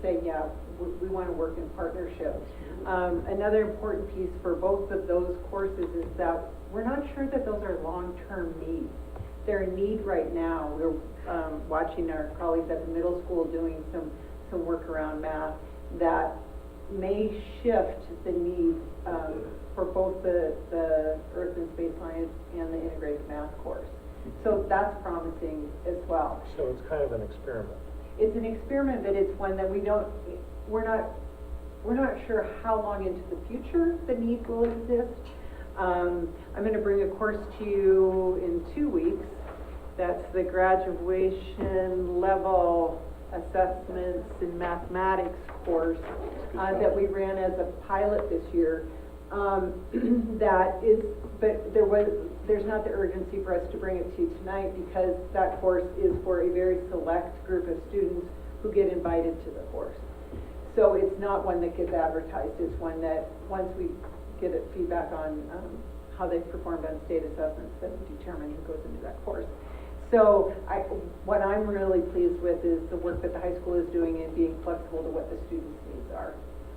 say, yeah, we want to work in partnership. Another important piece for both of those courses is that we're not sure that those are long-term needs. They're a need right now. We're watching our colleagues at the middle school doing some work around math that may shift the need for both the Earth and Space Science and the integrated math course. So that's promising as well. So it's kind of an experiment. It's an experiment, but it's one that we're not sure how long into the future the need will exist. I'm going to bring a course to you in 2 weeks. That's the graduation level assessments in mathematics course that we ran as a pilot this year. That is, but there's not the urgency for us to bring it to you tonight, because that course is for a very select group of students who get invited to the course. So it's not one that gets advertised. It's one that once we get feedback on how they've performed on state assessments, then we determine who goes into that course. So what I'm really pleased with is the work that the high school is doing in being flexible to what the students' needs are.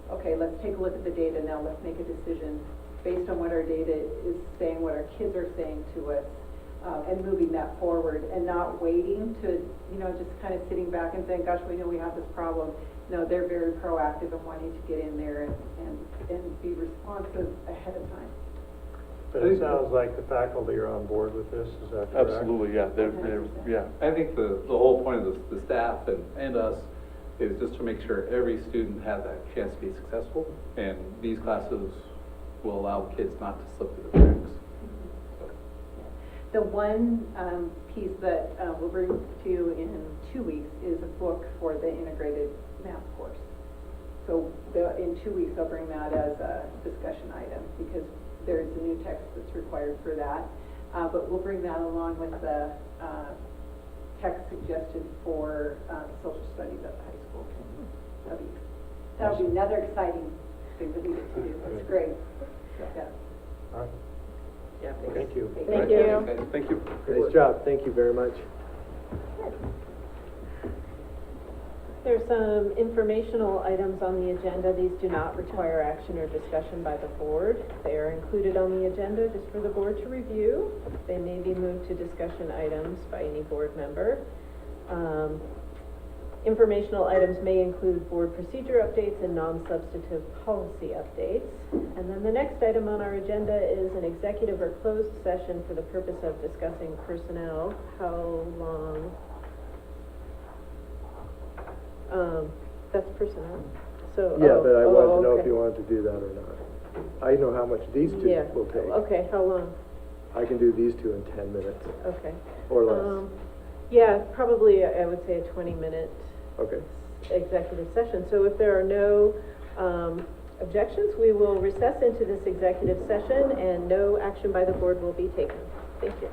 Okay, let's take a look at the data now. Let's make a decision based on what our data is saying, what our kids are saying to us, and moving that forward, and not waiting to, just kind of sitting back and saying, gosh, we know we have this problem. No, they're very proactive and wanting to get in there and be responsive ahead of time. But it sounds like the faculty are on board with this, is that correct? Absolutely, yeah. Yeah. I think the whole point of the staff and us is just to make sure every student has that chance to be successful, and these classes will allow kids not to slip through the cracks. The one piece that we'll bring to you in 2 weeks is a book for the integrated math course. So in 2 weeks, I'll bring that as a discussion item, because there's a new text that's required for that. But we'll bring that along with the text suggested for social studies at the high school. That'll be another exciting thing that we get to do. That's great. Yeah. All right. Yeah, Thank you. Thank you. Thank you. Nice job. Thank you very much. There's some informational items on the agenda. These do not require action or discussion by the board. They are included on the agenda just for the board to review. They may be moved to discussion items by any board member. Informational items may include board procedure updates and non-substantive policy updates. And then the next item on our agenda is an executive or closed session for the purpose of discussing personnel. How long? That's personnel. So, Yeah, but I wanted to know if okay. you wanted to do that or not. I know how much these two Yeah. will take. Okay, how long? I can do these two in 10 minutes Okay. or less. Yeah, probably, I would say a 20-minute Okay. executive session. So if there are no objections, we will recess into this executive session and no action by the board will be taken. Thank you.